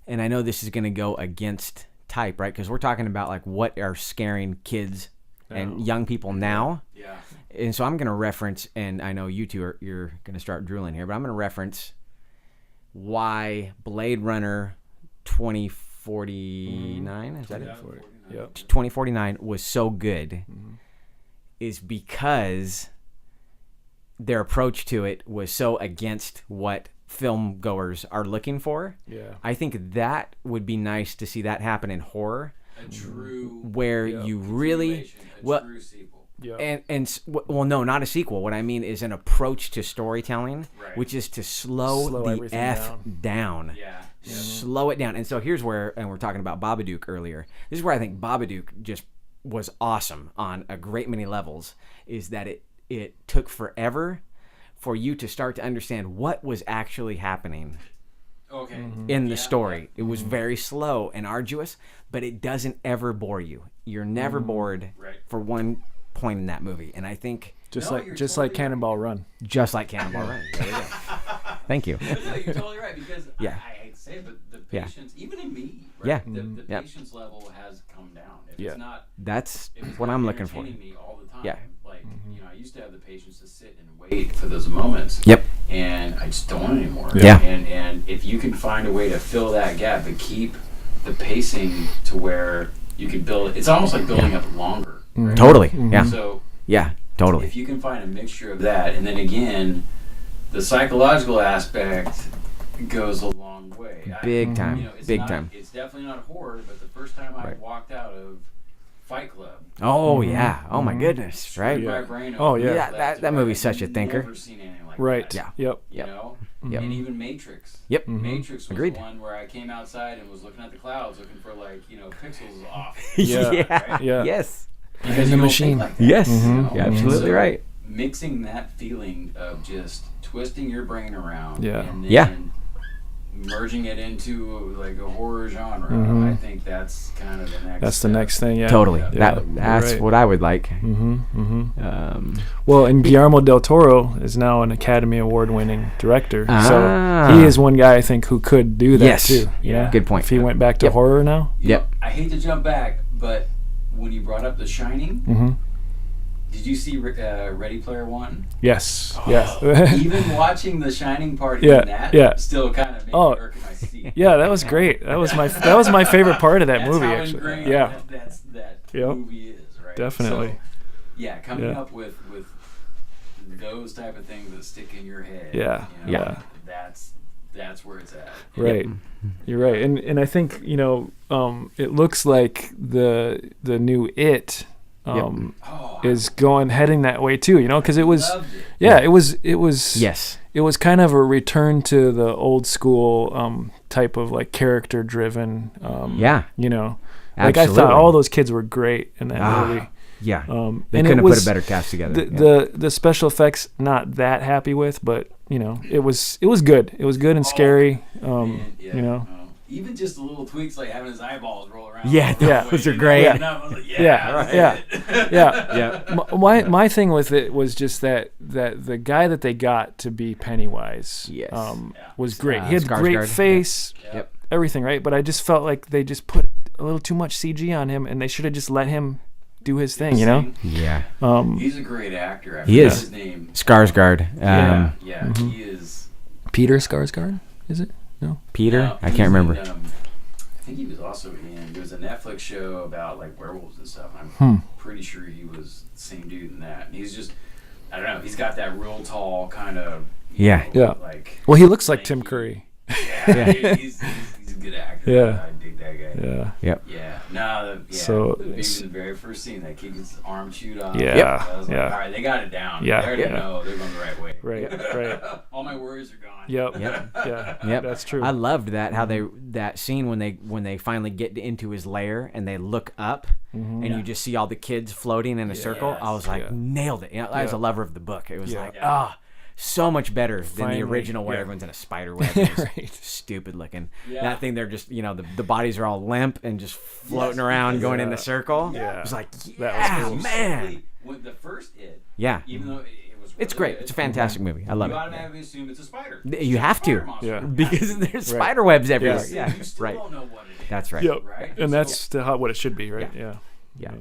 I know this is going to go against type, right? Because we're talking about like what are scaring kids and young people now. Yeah. And so I'm going to reference, and I know you two you're going to start drooling here, but I'm going to reference why Blade Runner 2049, is that it? Yep. 2049 was so good is because their approach to it was so against what film goers are looking for. Yeah. I think that would be nice to see that happen in horror, A true. where you really True sequel. Yeah. well, no, not a sequel. What I mean is an approach to storytelling, Right. which is to slow the everything F down. Yeah. Slow it down. And so here's where, and we're talking about Babadook earlier. This is where I think Babadook just was awesome on a great many levels, is that it took forever for you to start to understand what was actually happening Okay. in the story. It was very slow and arduous, but it doesn't ever bore you. You're never bored Right. for one point in that movie. And I think Just No, like you're just totally like Cannonball Run. just like Cannonball Run. There you go. Thank you. No, you're totally right because Yeah. I hate to say it, but the Yeah. patience, even in me, right? Yeah. The Yeah. patience level has come down. If Yeah. it's not, That's if it's what not I'm looking for. entertaining me all the time, Yeah. like I used to have the patience to sit and wait for those moments. Yep. And I just don't anymore. Yeah. And if you can find a way to fill that gap, but keep the pacing to where you can build, it's almost like building up longer. Right? Totally. Yeah. So Yeah. Totally. if you can find a mixture of that, and then again, the psychological aspect goes a long way. Big time. It's Big not, time. It's definitely not horror, but the first time I Right. walked out of Fight Club, Oh yeah. Oh my goodness. Right. my brain Oh, opened yeah. Yeah, up that to where movie's I've such a thinker. Never seen anything like Right. that. Yeah. Yep. You Yep. know, Yep. and even Matrix. Yep. Matrix was Agreed. the one where I came outside and was looking at the clouds, looking for pixels off. Yeah. Yeah. Yeah. Yes. Because the you don't machine. think like that, Yes. you know? You're absolutely So, right. Mixing that feeling of just twisting your brain around, Yeah. and then Yeah. merging it into like a horror genre. I think that's kind of the next. That's the step. next thing. Yeah. Totally. Yeah. That's Right. what I would like. Well, and Guillermo del Toro is now an Academy Award-winning director, Ah. so he is one guy I think who could do that Yes. too. You Yeah. know? Good point. If he went back to Yep. horror now. You know, Yep. I hate to jump back, but when you brought up The Shining, Mm-hmm. did you see Ready Player One? Yes. Yeah. Even watching the Shining part Yeah, in that yeah. still kind of made Oh. me irk in my seat. Yeah, that was great. That was my favorite part of that That's movie how actually. ingrained Yeah. that Yep. movie is, right? Definitely. So, yeah, coming Yeah. up with those type of things that stick in your head. Yeah, you know, yeah. That's where it's at. Right. You're right. And I think, it looks like the new It Oh, is heading that way too, because it was loved it. yeah, it was Yes. it was kind of a return to the old school type of like character driven Yeah. like I thought Absolutely. all those kids were great in that Ah, movie. Yeah. They And couldn't it have was put a better cast together. the special effects not that happy with, but it was good. It was good and scary. Man, yeah, you know. even just the little tweaks like having his eyeballs roll around. Yeah, yeah. those are great. And I was like, Yeah, that's yeah. it. Yeah. My thing with it was just that the guy that they got to be Pennywise Yes. was great. He had Skarsgård. great face, Yep. everything, right? But I just felt like they just put a little too much CG on him, and they should have just let him do his thing, Yeah. He's a great actor. I He forget is. his name. Skarsgård. Yeah, Mm-hmm. he is. Peter Skarsgård, is it? No. Peter? No, I he's can't in, remember. I think he was also in. There was a Netflix show about like werewolves and stuff. I'm pretty sure he was the same dude in that. And he's just, I don't know. He's got that real tall kind of. Yeah. Yeah. Like. Well, he looks like Tim Curry. Yeah. He's a good actor. Yeah. I dig that guy. Yeah. Yep. Yeah. No. So the it's- very first scene, that kid gets his arm chewed off. Yeah, I was like, yeah. all right, they got it down. Yeah, They already yeah. know they're going the right way. Right. All my worries are gone. Yep. Yep. Yeah. Yep. That's true. I loved that how that scene when they finally get into his lair and they look up and you just see all the kids floating in a circle. I was like, Yeah. nailed it. I was Yeah. a lover of the book. It was Yeah. like, so much better than Finally, the original where yeah. everyone's in a spider web. It was Right. stupid looking. Yeah. That thing, they're just, the bodies are all limp and just floating around, going in a circle. Yeah. It was like, That yeah, was cool. man. When the first It, Yeah. even though it was It's really great. good, It's a fantastic movie. I love you it. automatically assume it's a spider. You have to. Fire monster. Yeah. Because there's Right. spider webs everywhere. Yes. Yeah. You still Right. don't know what it is. That's right. Yep. Right? And that's what it should be, right? Yeah. Yeah.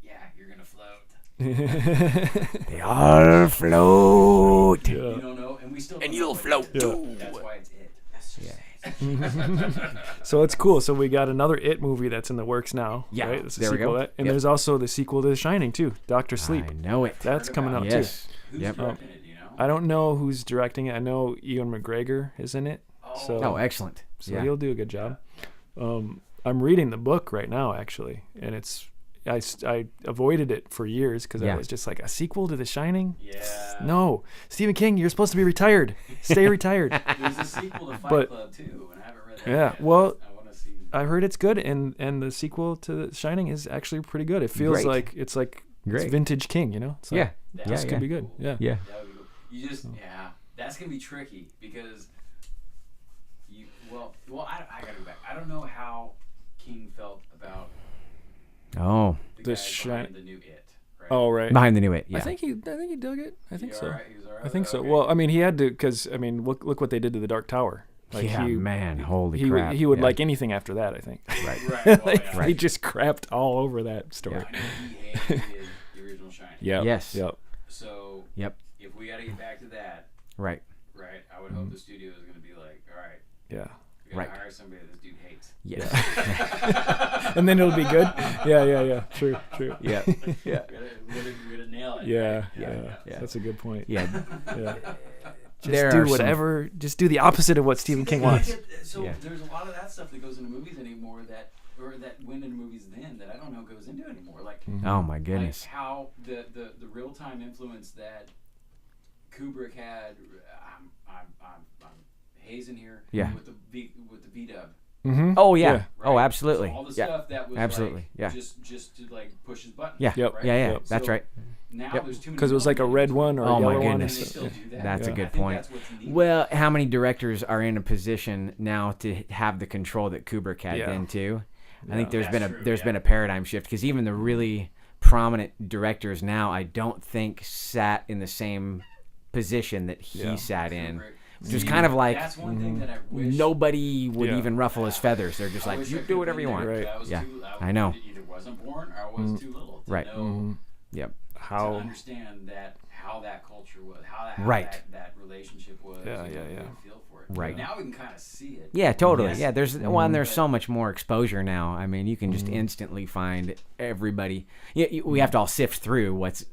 Yeah, you're gonna float. They all float. Yeah. You don't know, and we still. And don't you'll know what float it is. too. That's why it's It. That's just So it's cool. So we got another It movie that's in the works now. Yeah, Right? It's a there we sequel go. to that. And Yep. there's also the sequel to The Shining too, Doctor Sleep. I know it. That's coming out Yes. Who's Yep. directing it? You know. too. I don't know who's directing it. I know Ewan McGregor is in it. So, Oh, excellent. so Yeah. he'll do a good job. I'm reading the book right now actually, and I avoided it for years because Yeah. I was just like, a sequel to The Shining? Yeah. No, Stephen King, you're supposed to be retired. Stay retired. There's a sequel to Fight But- Club too, and I haven't read that. Yeah, yet. well, I want to see. I heard it's good, and the sequel to The Shining is actually pretty good. It feels Great. like it's like Great. It's vintage King, you know. It's Yeah. like, Yeah. this could be good. Yeah. Yeah. That would be cool. You just, that's gonna be tricky because I gotta go back. I don't know how King felt about Oh. the The guy behind the new It. Right? Oh, right. Behind the new It. Yeah. I think he dug it. I think He so. all right? He was all right I think with so. that? Well, I mean, he had to, because I mean, look what they did to the Dark Tower. Like yeah, he, man. Holy he crap. would he would yeah. like anything after that. I think. Right. Right. Oh, Like, yeah. He just crapped all over that story. I know he hated the original Shining. Yeah. Yes. Yep. So Yep. if we got to get back to that, Right. right? I would hope the studio is going to be like, all right, Yeah. we got to Right. hire somebody that this dude hates. Yes. And then it'll be good. Yeah. True. yeah. Yeah. We're gonna nail it. Yeah. right? Yeah. That's a good point. Yeah. Yeah. Just There are do some- whatever. Just do the opposite of what Stephen King wants. So Yeah. there's a lot of that stuff that goes into movies anymore that went into movies then that I don't know goes into anymore. Like, Oh my goodness. like how the real time influence that Kubrick had. I'm hazing here. Yeah. With the V dub. Mm-hmm. Oh yeah. Yeah. Oh, Right? absolutely. So all the Yeah. stuff that was Absolutely, like, yeah. just to like push his button. Yeah. Yep. Right? Yeah. Yep. That's So right. Now Yep. there's too many. Because it was like a red one or Oh, a my yellow one. and they goodness. still do that. That's a Yeah. good I think point. that's what's needed. Well, how many directors are in a position now to have the control that Kubrick had Yeah. then too? I think That's there's true, been a paradigm shift because even the really prominent directors now, I don't think sat in the same position that he Yeah. sat in. Kubrick. Just See, kind of like that's one thing that I wish. nobody would Yeah. even ruffle his feathers. They're just I like, wish I you could've do whatever been you want. there. Right. That was Yeah. too, I know. Either wasn't born or I was too little to Right. know Yep. to How? understand that how that culture was, how Right. that relationship was. Yeah, you know, yeah. get a feel for it. Right. Now we can kind of see it. Yeah, totally. Yes. Yeah, there's there's so much more exposure now. I mean, you can just instantly find everybody. We have to all sift through what's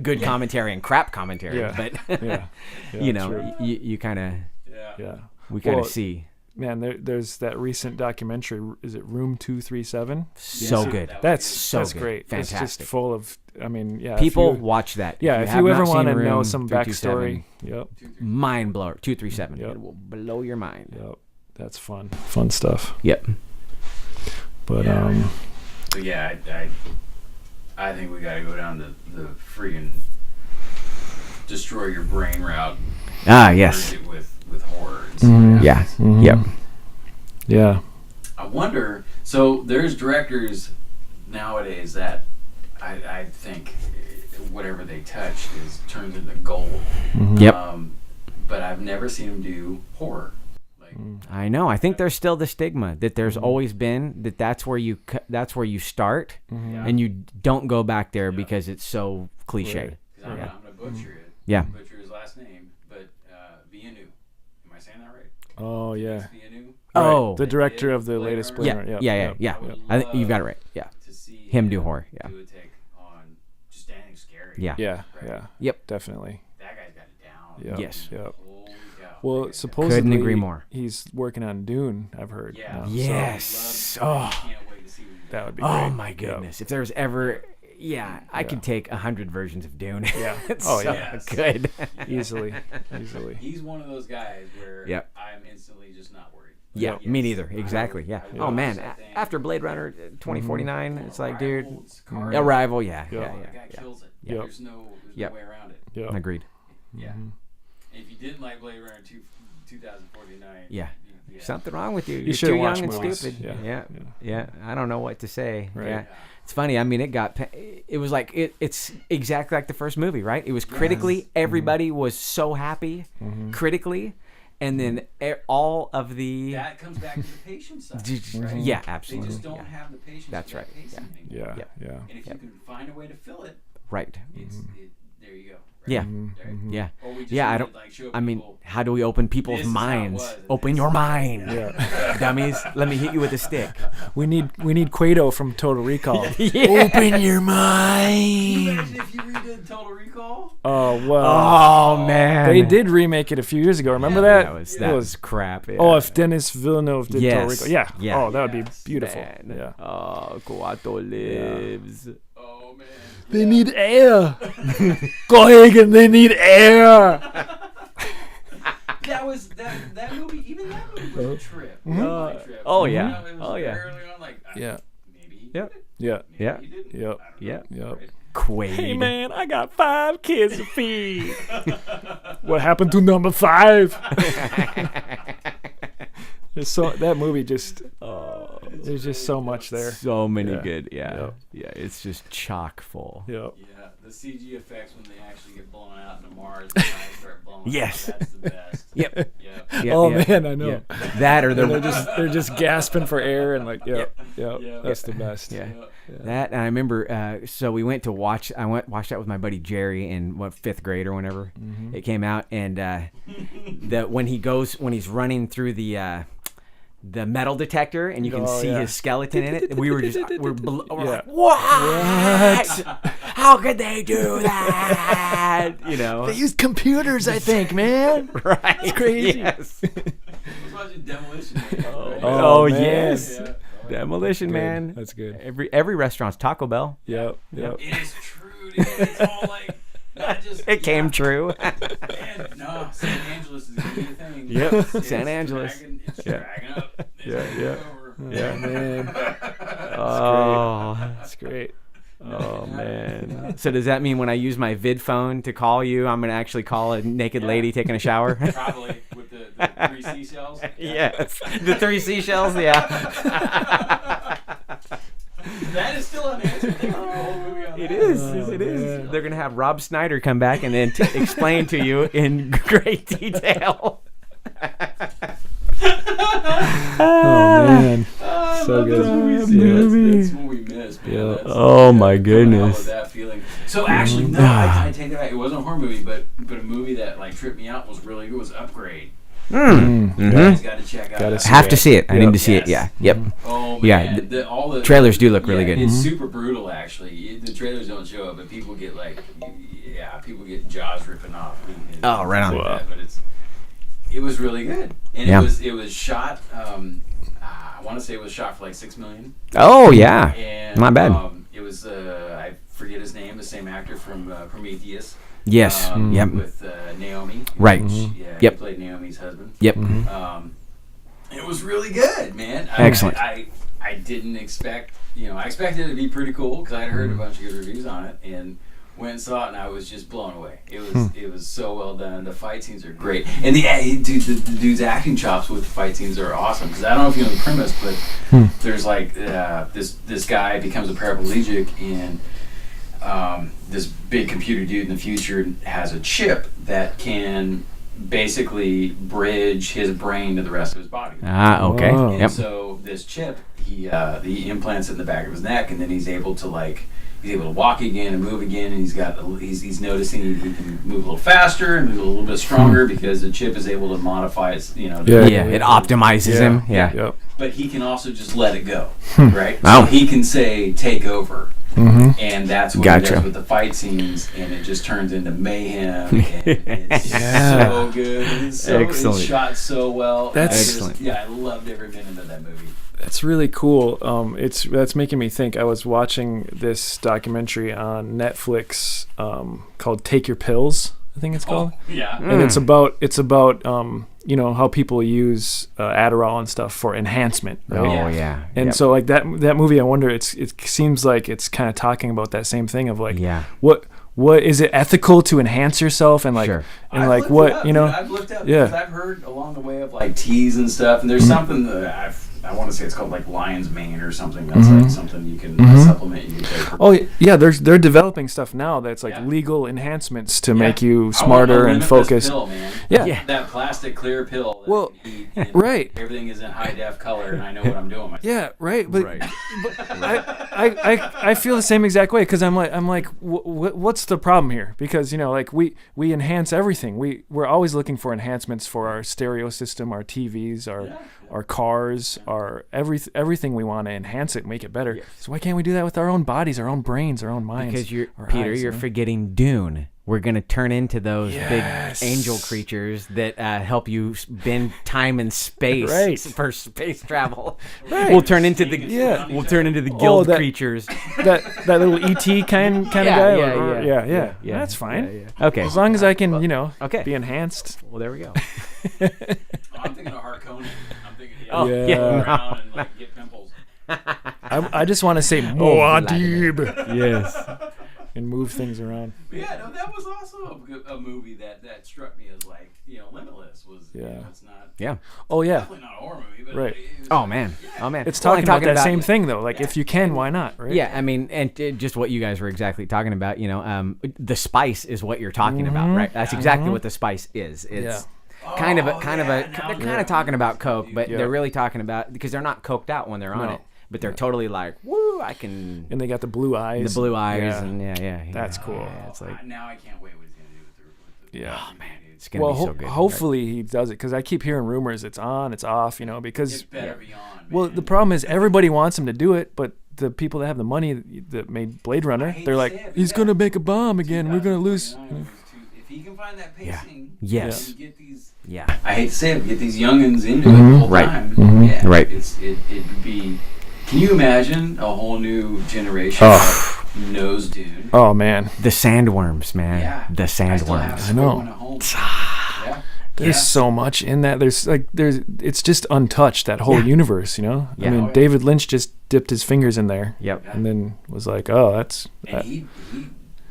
good commentary and crap commentary, Yeah. but Yeah. you know, true. you kind of Yeah. Yeah. we kind of Well, see Man, there's that recent documentary. Is it Room 237? so good. That's So that's good. great. It's Fantastic. just full of. I mean, yeah. People If you, watch that. yeah, if have you not ever seen want to know Room some 327, backstory, yep, mind blower 237. Yep. It will blow your mind. yep, that's fun. Fun stuff. Yep. But Yeah. So yeah, I think we got to go down the freaking destroy your brain route. Yes. Merge it with horror. And Mhm. Yeah. Mhm. Yep. yeah, I wonder. So there's directors nowadays that I think whatever they touch turns into gold. Yep. But I've never seen them do horror. Like I know. I think there's still the stigma that there's always been that's where you start, and you don't go back there because it's so cliche. Right. 'cause I'm gonna butcher it. Yeah. Butcher his last name, but Villeneuve. Am I saying that right? oh yeah. Villeneuve. Oh. the director of the Blade latest Runner. Blade Yeah. Runner. Yeah. Yep, Yeah. yep, Yeah. yep. I think you've got it right. Yeah. To see Him do horror, yeah. do a take on just anything scary. Yeah. Yeah, Right. yeah, Yep. definitely. That guy's got it down. Yep, Yes. Yep. Holy cow. Well, That guy's supposedly agree more. he's working on Dune. I've heard. Yeah. now, Yes. got- Oh. I can't wait to see what he that does. would be. Oh great. my Yep. goodness! If there's ever, I could take 100 versions of Dune. Yeah. it's Oh, so yeah. good. Easily. He's one of those guys where Yep. I'm instantly just not worried. Yeah, Yep. me neither. Exactly. Yeah. I Oh watched man, that thing. after Blade Runner 2049, it's like, dude, Arrival, Sicario, Arrival. Yeah. Yep. Yeah. the Yeah. guy Yeah. kills it. Yep. There's no Yep. way around it. Yep. Agreed. Yeah. Mm-hmm. And if you didn't like Blade Runner 2049, Yeah. yeah. Something wrong with you. You You're shouldn't too young watch and movies. stupid. Yeah. Yeah. Yeah. I don't know what to say. Right. Yeah. It's funny. I mean, it was like it's exactly like the first movie, right? It was critically, everybody was so happy critically, and then all of the That comes back to the patient side. Right? yeah, They absolutely. just don't Yeah. have the patience. That's for that right. pacing anymore. Yeah. Yep. Yeah. And if you can find a way to fill it, Right. there you go. Right? Yeah. Right? Yeah. Or we just Yeah, I need don't. to, like, show I mean, people, how do we open people's this is how it minds? was, and Open this your is- mind, Yeah. dummies. Let me hit you with a stick. We need Quato from Total Recall. Open your Can you mind. imagine if you redid Total Recall? Oh well. Oh man, They did remake it a few years ago. Remember that? That It was crap. Yeah. Oh, if Dennis Villeneuve did Total Yes. Recall. Yeah. Yeah. Oh, that would be Yes. beautiful. Man. Yeah. Oh, Quato lives. Oh man. They need air. Go Hagen, they need air. That was that movie. Even that movie was a trip. It was a trip. oh, You yeah. know, it was Oh, yeah. Early on, like Yeah. maybe he Yep. did it. Yeah. Maybe Yeah. he didn't. Yep. I don't Yeah. know, Yep. right? Quaid. Hey man, I got 5 kids to feed. What happened to number 5? That movie just there's just so much there. So many Yeah. good. Yeah. Yep. Yeah. It's just chock full. Yep. Yeah, the CG effects when they actually get blown out into Mars and eyes start blowing Yes. out, that's the best. Yep. Yeah. Yeah, Oh yeah. man, I know. Yeah. That or They're the they're just gasping for air and like Yeah. that's the best. yeah. Yeah. That, and I remember, so we went to watch. I watched that with my buddy Jerry in 5th grade or whenever it came out, and when he's running through the metal detector, and you can see his skeleton in it. We were like, what? How could they do that? You know, They used computers, I think, man. right? It's crazy. Yes. I was watching Demolition Man. Right? Oh, man. yes. Yeah. Demolition Good. Man. That's good. Every restaurant's Taco Bell. Yep. It is true, dude. It's all like, not just. It came true. Man, no, San Angeles is going to be a thing. Yep, It's San Angeles. It's Yeah. dragging up. It's Yeah, taking yeah. over. Yeah, man. Oh, That's great. oh man. So does that mean when I use my vid phone to call you, I'm gonna actually call a naked lady taking a shower? Probably with the 3 seashells. Yes. The 3 seashells. Yeah. That is still unanswered. They could do a whole movie on It that. is. Oh, It is. man. They're gonna have Rob Snyder come back and then explain to you in great detail. Oh man. I So love good. those movies. Yeah. That's what we missed, man. Yeah. That's- Oh, my coming out goodness. with that feeling. So actually, no, I take it back. It wasn't a horror movie, but a movie that like tripped me out was really good. Was Upgrade. Mm. You guys got to check out. Gotta that. see Have to see it. I need to see it. Yes. Yeah. Yep. Oh man, Yeah, all the trailers do look really good. It's super brutal, actually. The trailers don't show it, but people get people get jaws ripping off. Oh, right on. Like that, but it was really good, and Yeah. it was shot. I want to say it was shot for like $6 million. Oh yeah. And Not bad. It was I forget his name, the same actor from Prometheus. Yes. Yep. With Naomi. Right. Yeah. Yep. He played Naomi's husband. Yep. It was really good, man. Excellent. I didn't expect, I expected it to be pretty cool because I had heard a bunch of good reviews on it, and went and saw it, and I was just blown away. It was so well done. The fight scenes are great, and the dude's acting chops with the fight scenes are awesome. Because I don't know if you know the premise, but there's like this guy becomes a paraplegic, and this big computer dude in the future has a chip that can basically bridge his brain to the rest of his body. Ah. Okay. Wow. And Yep. so this chip, he implants it in the back of his neck, and then he's able to walk again and move again, and he's noticing he can move a little faster and move a little bit stronger because the chip is able to modify its, Yeah. Yeah. It optimizes him. Yeah. Yep. But he can also just let it go, right? Oh. So he can say take over. And that's what he Gotcha. does with the fight scenes, and it just turns into mayhem. And it's so good. It's Excellent. It's shot so well. That's- Excellent. I loved every minute of that movie. That's really cool. That's making me think. I was watching this documentary on Netflix called "Take Your Pills." I think it's called, Yeah. and it's about how people use Adderall and stuff for enhancement. Right? Oh yeah. And Yep. so like that movie, I wonder. It seems like it's kind of talking about that same thing of like Yeah. what is it ethical to enhance yourself and like Sure. and I've like looked what it up, you know. dude. I've looked up Yeah. because I've heard along the way of like teas and stuff, and there's something that I want to say it's called like lion's mane or something. That's like something you can supplement you can take. For, Oh yeah, they're developing stuff now that's like Yeah. legal enhancements to Yeah. make you I want smarter a and limitless focused. Pill, man. Yeah. Yeah. That plastic clear pill. That Well, I can eat, and right. Everything is in high def color, and I know what I'm doing. Myself. Yeah, right. But, Right. but I feel the same exact way because I'm like what's the problem here? Because like we enhance everything. We're always looking for enhancements for our stereo system, our TVs, our cars, our everything. We want to enhance it, make it better. Yes. So why can't we do that with our own bodies, our own brains, our own minds? Because our Peter, eyes, you're you know? forgetting Dune. We're gonna turn into those Yes. big angel creatures that help you bend time and space Right. for space travel. Right. We'll turn into the Yeah. We'll turn into the guild that- creatures. that little ET kind of guy. Yeah. That's fine. Yeah. Okay. As long as I can, okay. be enhanced. Well, there we go. Oh, I'm thinking of Harkonnen. I'm thinking, Oh, Yeah. yeah. go around and like get pimples. I just want to say Muad'Dib. Yes. and move things around. But yeah, no, that was also a movie that struck me as like, Limitless was. It's not. Yeah. Oh yeah. Definitely not a horror movie, but Right. it was, Oh man. Oh man. It's Well, talking about that same thing though. Like if you can, why not? Right. Yeah, I mean, and just what you guys were exactly talking about. The spice is what you're talking about, right? That's exactly what the spice is. It's kind of they're talking about coke, but they're really talking about, because they're not coked out when they're on it, but they're totally like, woo, I can. And they got the blue eyes. The blue eyes, and yeah. That's cool. Yeah, it's like, now I can't wait what he's gonna do with the oh man, it's gonna be so good. Hopefully he does it, because I keep hearing rumors it's on, it's off, because. It better be on. Well, the problem is everybody wants him to do it, but the people that have the money that made Blade Runner, they're like, he's gonna make a bomb again. We're gonna lose. If he can find that pacing, yes, and get these. Yeah. I hate to say it, get these youngins into it full time. Yeah, right. It'd be. Can you imagine a whole new generation of nose dude? Oh man, the sandworms, man. Yeah. The sandworms. I know. Yeah. There's so much in that. It's just untouched, that whole universe, Yeah. I mean, David Lynch just dipped his fingers in there. Yep. And then was like, oh, that's. And he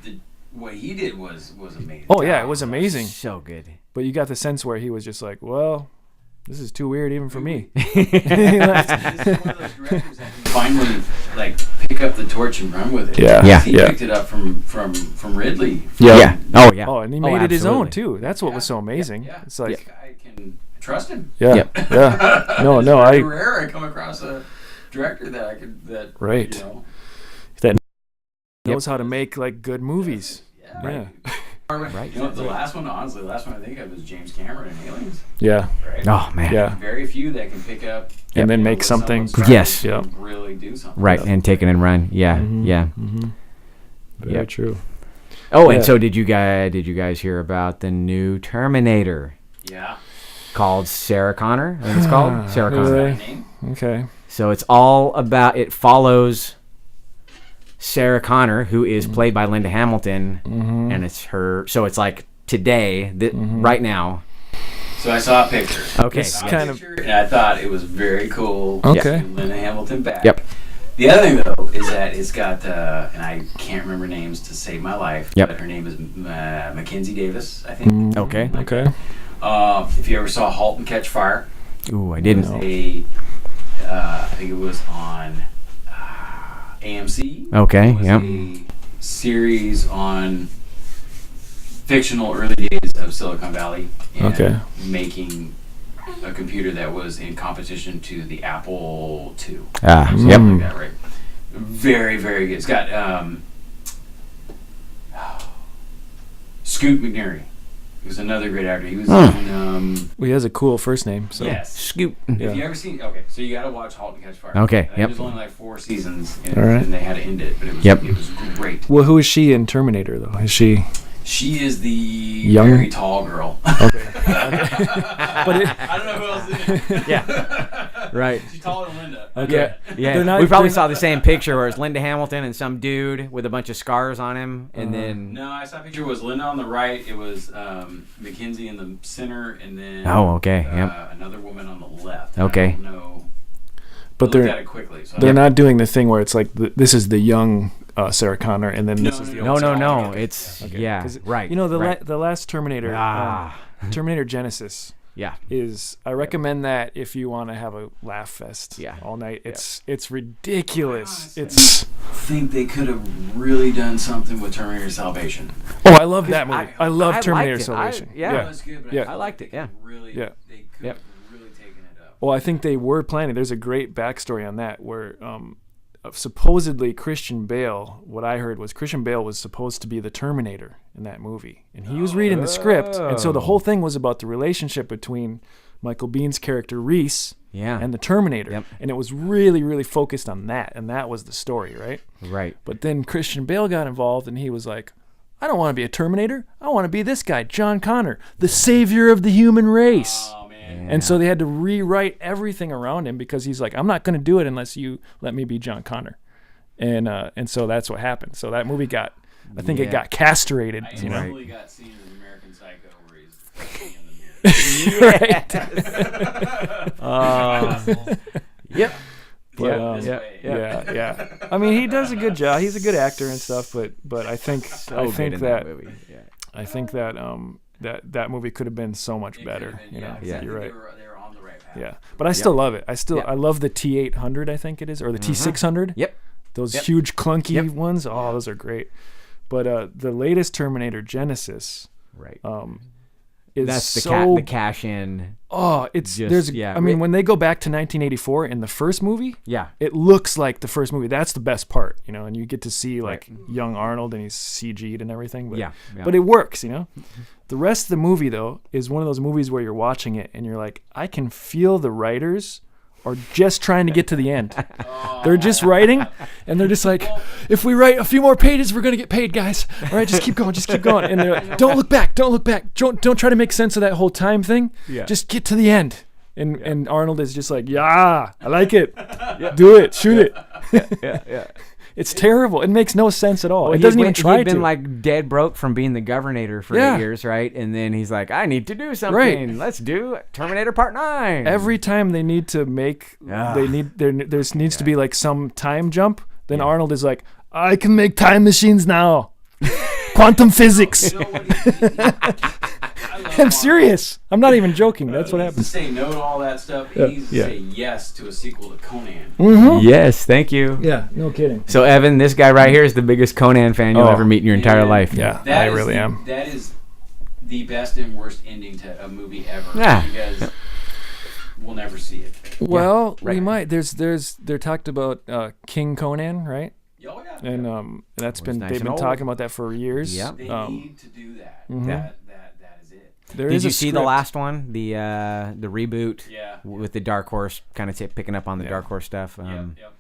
did, what he did was amazing. Oh yeah, it was amazing. So good. But you got the sense where he was just like, well, this is too weird even for me. This is one of those directors that can finally pick up the torch and run with it. Yeah. He picked it up from Ridley. Yeah. Oh yeah. Oh, and he made it his own absolutely. too. That's what was so amazing. Yeah. It's like, This guy can trust him. yeah, Yep. yeah. No, It's I. very rare I come across a director that Right. That knows how to make good movies. Yeah. Yeah. Right. The last one I think of is James Cameron and Aliens. Yeah. Right. Oh man. Yeah. Very few that can pick up And then make what something. someone's trying Yes. to Yep. really do something. Right, and take it and run. Yeah. Yeah. Very Yep. true. Oh, Yeah. and so did you guys hear about the new Terminator Yeah. called Sarah Connor? I think it's called Sarah Connor. Really? That name? Okay. So it's all about, it follows Sarah Connor, who is played by Linda Hamilton, and it's her. So it's like today, right now. So I saw a picture. Okay. I saw a kind of- picture, and I thought it was very cool. Okay. to see Linda Hamilton back. Yep. The other thing though is that it's got, and I can't remember names to save my life. Yep. But her name is Mackenzie Davis, I think. Okay. Okay. If you ever saw *Halt and Catch Fire*, Ooh, I didn't. I think it was on AMC. Okay, It was yep. a series on fictional early days of Silicon Valley and Okay. making a computer that was in competition to the Apple II. Ah, Something yep. like that, right? Very, very good. It's got Scoot McNairy. He was another great actor. He was in Well, he has a cool first name. So. yes. Scoop. Yeah. If you ever seen, okay, so you got to watch *Halt and Catch Fire*. Okay, I think yep. There's only 4 seasons, and, All right. and they had to end it, but it was Yep. it was great. Well, who is she in Terminator though? Is she? She is the Young? very tall girl. Okay. But I don't know who else is in it. Yeah. Right. She's taller than Linda. Okay. Yeah, They're not- we probably they're- saw the same picture where it's Linda Hamilton and some dude with a bunch of scars on him, and then No, I saw a picture. It was Linda on the right. It was Mackenzie in the center, and then Oh, okay, yep. another woman on the left. Okay. I don't know. But I looked they're at it quickly. So they're not doing the thing where it's like this is the young Sarah Connor, and then this is the No, old. no, Sarah no, Connor. it's Okay. yeah, 'Cause, right. You know right. the last Terminator, Ah. Terminator Genesis. Yeah. Is I recommend that if you want to have a laugh fest Yeah. all night. It's ridiculous. Honestly. It's I think they could have really done something with Terminator Salvation. oh, I love that movie. I love I Terminator liked it. Salvation. Yeah. That was good, but Yeah. I, I liked it, yeah. Really, Yeah. They could Yep. have really taken it up. Well, I think they were planning. There's a great backstory on that where supposedly Christian Bale, what I heard was Christian Bale was supposed to be the Terminator in that movie. And he was reading the script. And so the whole thing was about the relationship between Michael Bihn's character Reese Yeah. and the Terminator. Yep. And it was really, really focused on that. And that was the story, right? Right. But then Christian Bale got involved and he was like, I don't want to be a Terminator. I want to be this guy, John Connor, the savior of the human race. Oh man. And so they had to rewrite everything around him because he's like, I'm not going to do it unless you let me be John Connor. And so that's what happened. So that movie got, I think it Yeah. got castrated. I You know? instantly got seen in American Psycho where he's in the mirror. Right. Yep. But, Yeah, yeah, yeah, yeah, Yeah, I mean, he does a good job. He's a good actor and stuff, but I think good in that movie. Yeah. I think that that movie could have been so much better. You know, Yeah. you're right. They were on the right path. Yeah, but I still love it. Yep. I love the T800, I think it is, or the T600. Yep. Those Yep. huge clunky ones. Oh, those are great. But the latest Terminator Genesis, Right. is That's the so the cash in. oh, it's Just- there's. yeah. I mean, when they go back to 1984 in the first movie, Yeah. it looks like the first movie. That's the best part, you know, and you get to see like young Arnold and he's CG'd and everything. But, Yeah. but it works, you know. The rest of the movie though is one of those movies where you're watching it and you're like, I can feel the writers are just trying to get to the end. They're just writing and they're just like, if we write a few more pages, we're gonna get paid, guys. All right, just keep going, And they're like, don't look back, don't try to make sense of that whole time thing. Yeah. Just get to the end. And Arnold is just like, yeah, I like it. Do it, shoot it. Yeah. It's terrible. It makes no sense at all. Well, it doesn't even try He'd been to. like dead broke from being the governor for 8 years, right? And then he's like, I need to do something. Right. Let's do Terminator Part 9. Every time they need to make, there needs to be like some time jump. Then Arnold is like, I can make time machines now. Quantum physics. You know what I'm serious. I'm not even joking. That's what He needs happens. to say no to all that stuff. He needs to say yes to a sequel to Conan. Yes, thank you. Yeah, no kidding. So, Evan, this guy right here is the biggest Conan fan you'll ever meet in your entire life. Yeah, That I is really am. That is the best and worst ending to a movie ever. Yeah. Because we'll never see it. Well, right. we might. They're talked about King Conan, right? Oh, yeah. And that's been nice they've and been old. talking about that for years. Yep. They Um, need to do that. mhm. That is it. there Did is you a see the script. last one, the reboot Yeah. with the Dark Horse, kind of picking up on the Dark Horse stuff? Yep.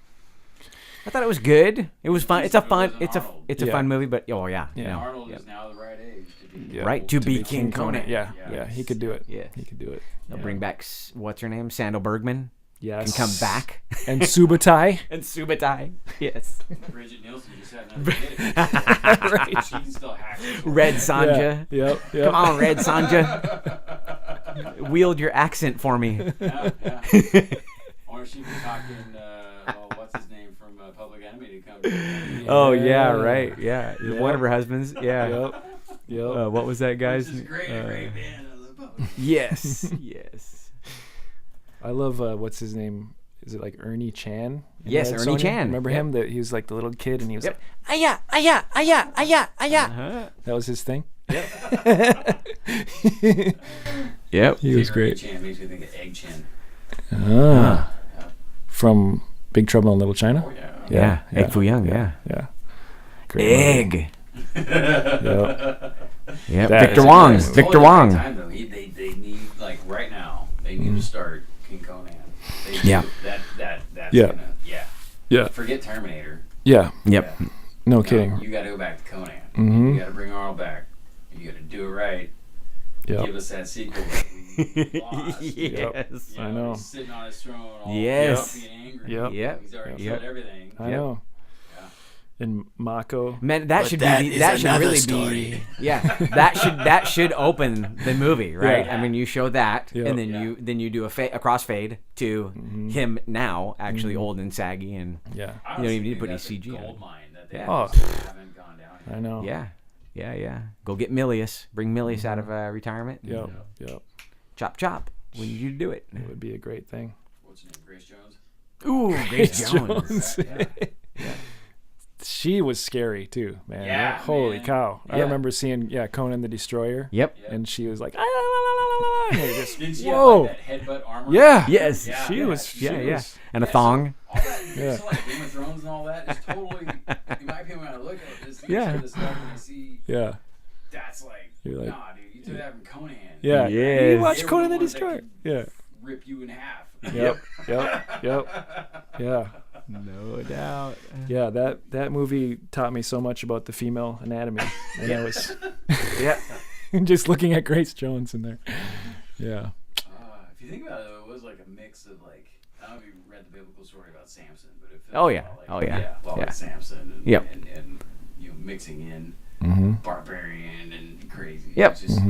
I thought it was good. It was fun. It's a It fun. wasn't It's a Arnold. it's a Yeah. fun movie, but no. Yeah. Arnold is now the right age to be. Yeah, Right, to be King Conan. Yeah, Yeah. yeah, he could do it. Yeah. He could do it. They'll bring back what's her name, Sandal Bergman, Yes. and come back. And Subotai. And Subotai. Yes. Bridget Nielsen just had another kid. Right. She can still hack. Red Sanja. Yeah. Yep. Come on, Red Sanja. Wield your accent for me. Yeah. Or she can talking. What's his name from Public Enemy to come. Oh yeah, right. Yeah, one of her husbands. Yeah. Yep. Yep. What was that guy's? This is great, great band. I love Public Enemy. Yes. Yes. I love what's his name? Is it like Ernie Chan? in Yes, Red Ernie Sonja? Chan. Remember Yep. him? That he was like the little kid, and he was Yep. like, Aya, aya, aya, aya, aya. that was his thing. Yep. He was Ernie great. Chan makes me think of Egg Chin. Ah, from Big Trouble in Little China. Oh yeah. Yeah. Egg Foo Young. Yeah. Yeah. Great movie. Egg. Yep. Yeah. That Victor is a Wong. great movie. Victor Oh, Wong. Time, though. They need like right now. They need to start King Conan. They Yeah. do. That's Yeah. gonna Yeah. Forget Terminator. Yeah. Yep. No kidding. You got to go back to Conan. Mhm. You got to bring Arnold back. You got to do it right. Yep. Give us that sequel that we lost. Yes. You I know. He's sitting on his throne, all Yes. being angry. Yep. Yep. He's already Yep. killed everything. I Yep. know. And Mako. Man, that should be. That should really be. Yeah, that should open the movie, right? Yeah. I mean, you show that, Yeah. and then Yeah. you do a crossfade to him now, actually Mm-hmm. old and saggy, and Yeah. I You don't even need to think put any that's a CG on it. gold mine that they Yeah. just haven't gone down yet. I know. yeah. Go get Milius. Bring Milius out of retirement. and Yep. Yep. Chop chop. We need you to do it. It would be a great thing. What's her name? Grace Jones? Ooh, Grace Jones. Jones. Yeah. She was scary too, man. Yeah, Holy man. cow! I Yeah. remember seeing Conan the Destroyer. Yep. And she was like, "Ah, la, la, la, la, la," and it just, Did she whoa, have like that headbutt armor? yeah, Yes. Yeah. she was, Yeah, she yeah. was- And a thong. All that, Yeah. so like Game of Thrones and all that is totally, in my opinion, when I look at this, Yeah. the stuff and I see, yeah, that's like, You're like- nah, dude, you took that from Conan. yeah. Yes. You watch They were Conan the the ones that Destroyer? could Yeah, Rip you in half. yep, yeah. No doubt. Yeah, that movie taught me so much about the female anatomy, and I was Yeah. just looking at Grace Jones in there. Yeah, If you think about it, it was like a mix of like, I don't know if you read the biblical story about Samson, but it felt Oh, yeah. a lot like, Oh, yeah. a lot Yeah. like Samson and, Yep. and you know, mixing in barbarian and crazy. Yep. It's just,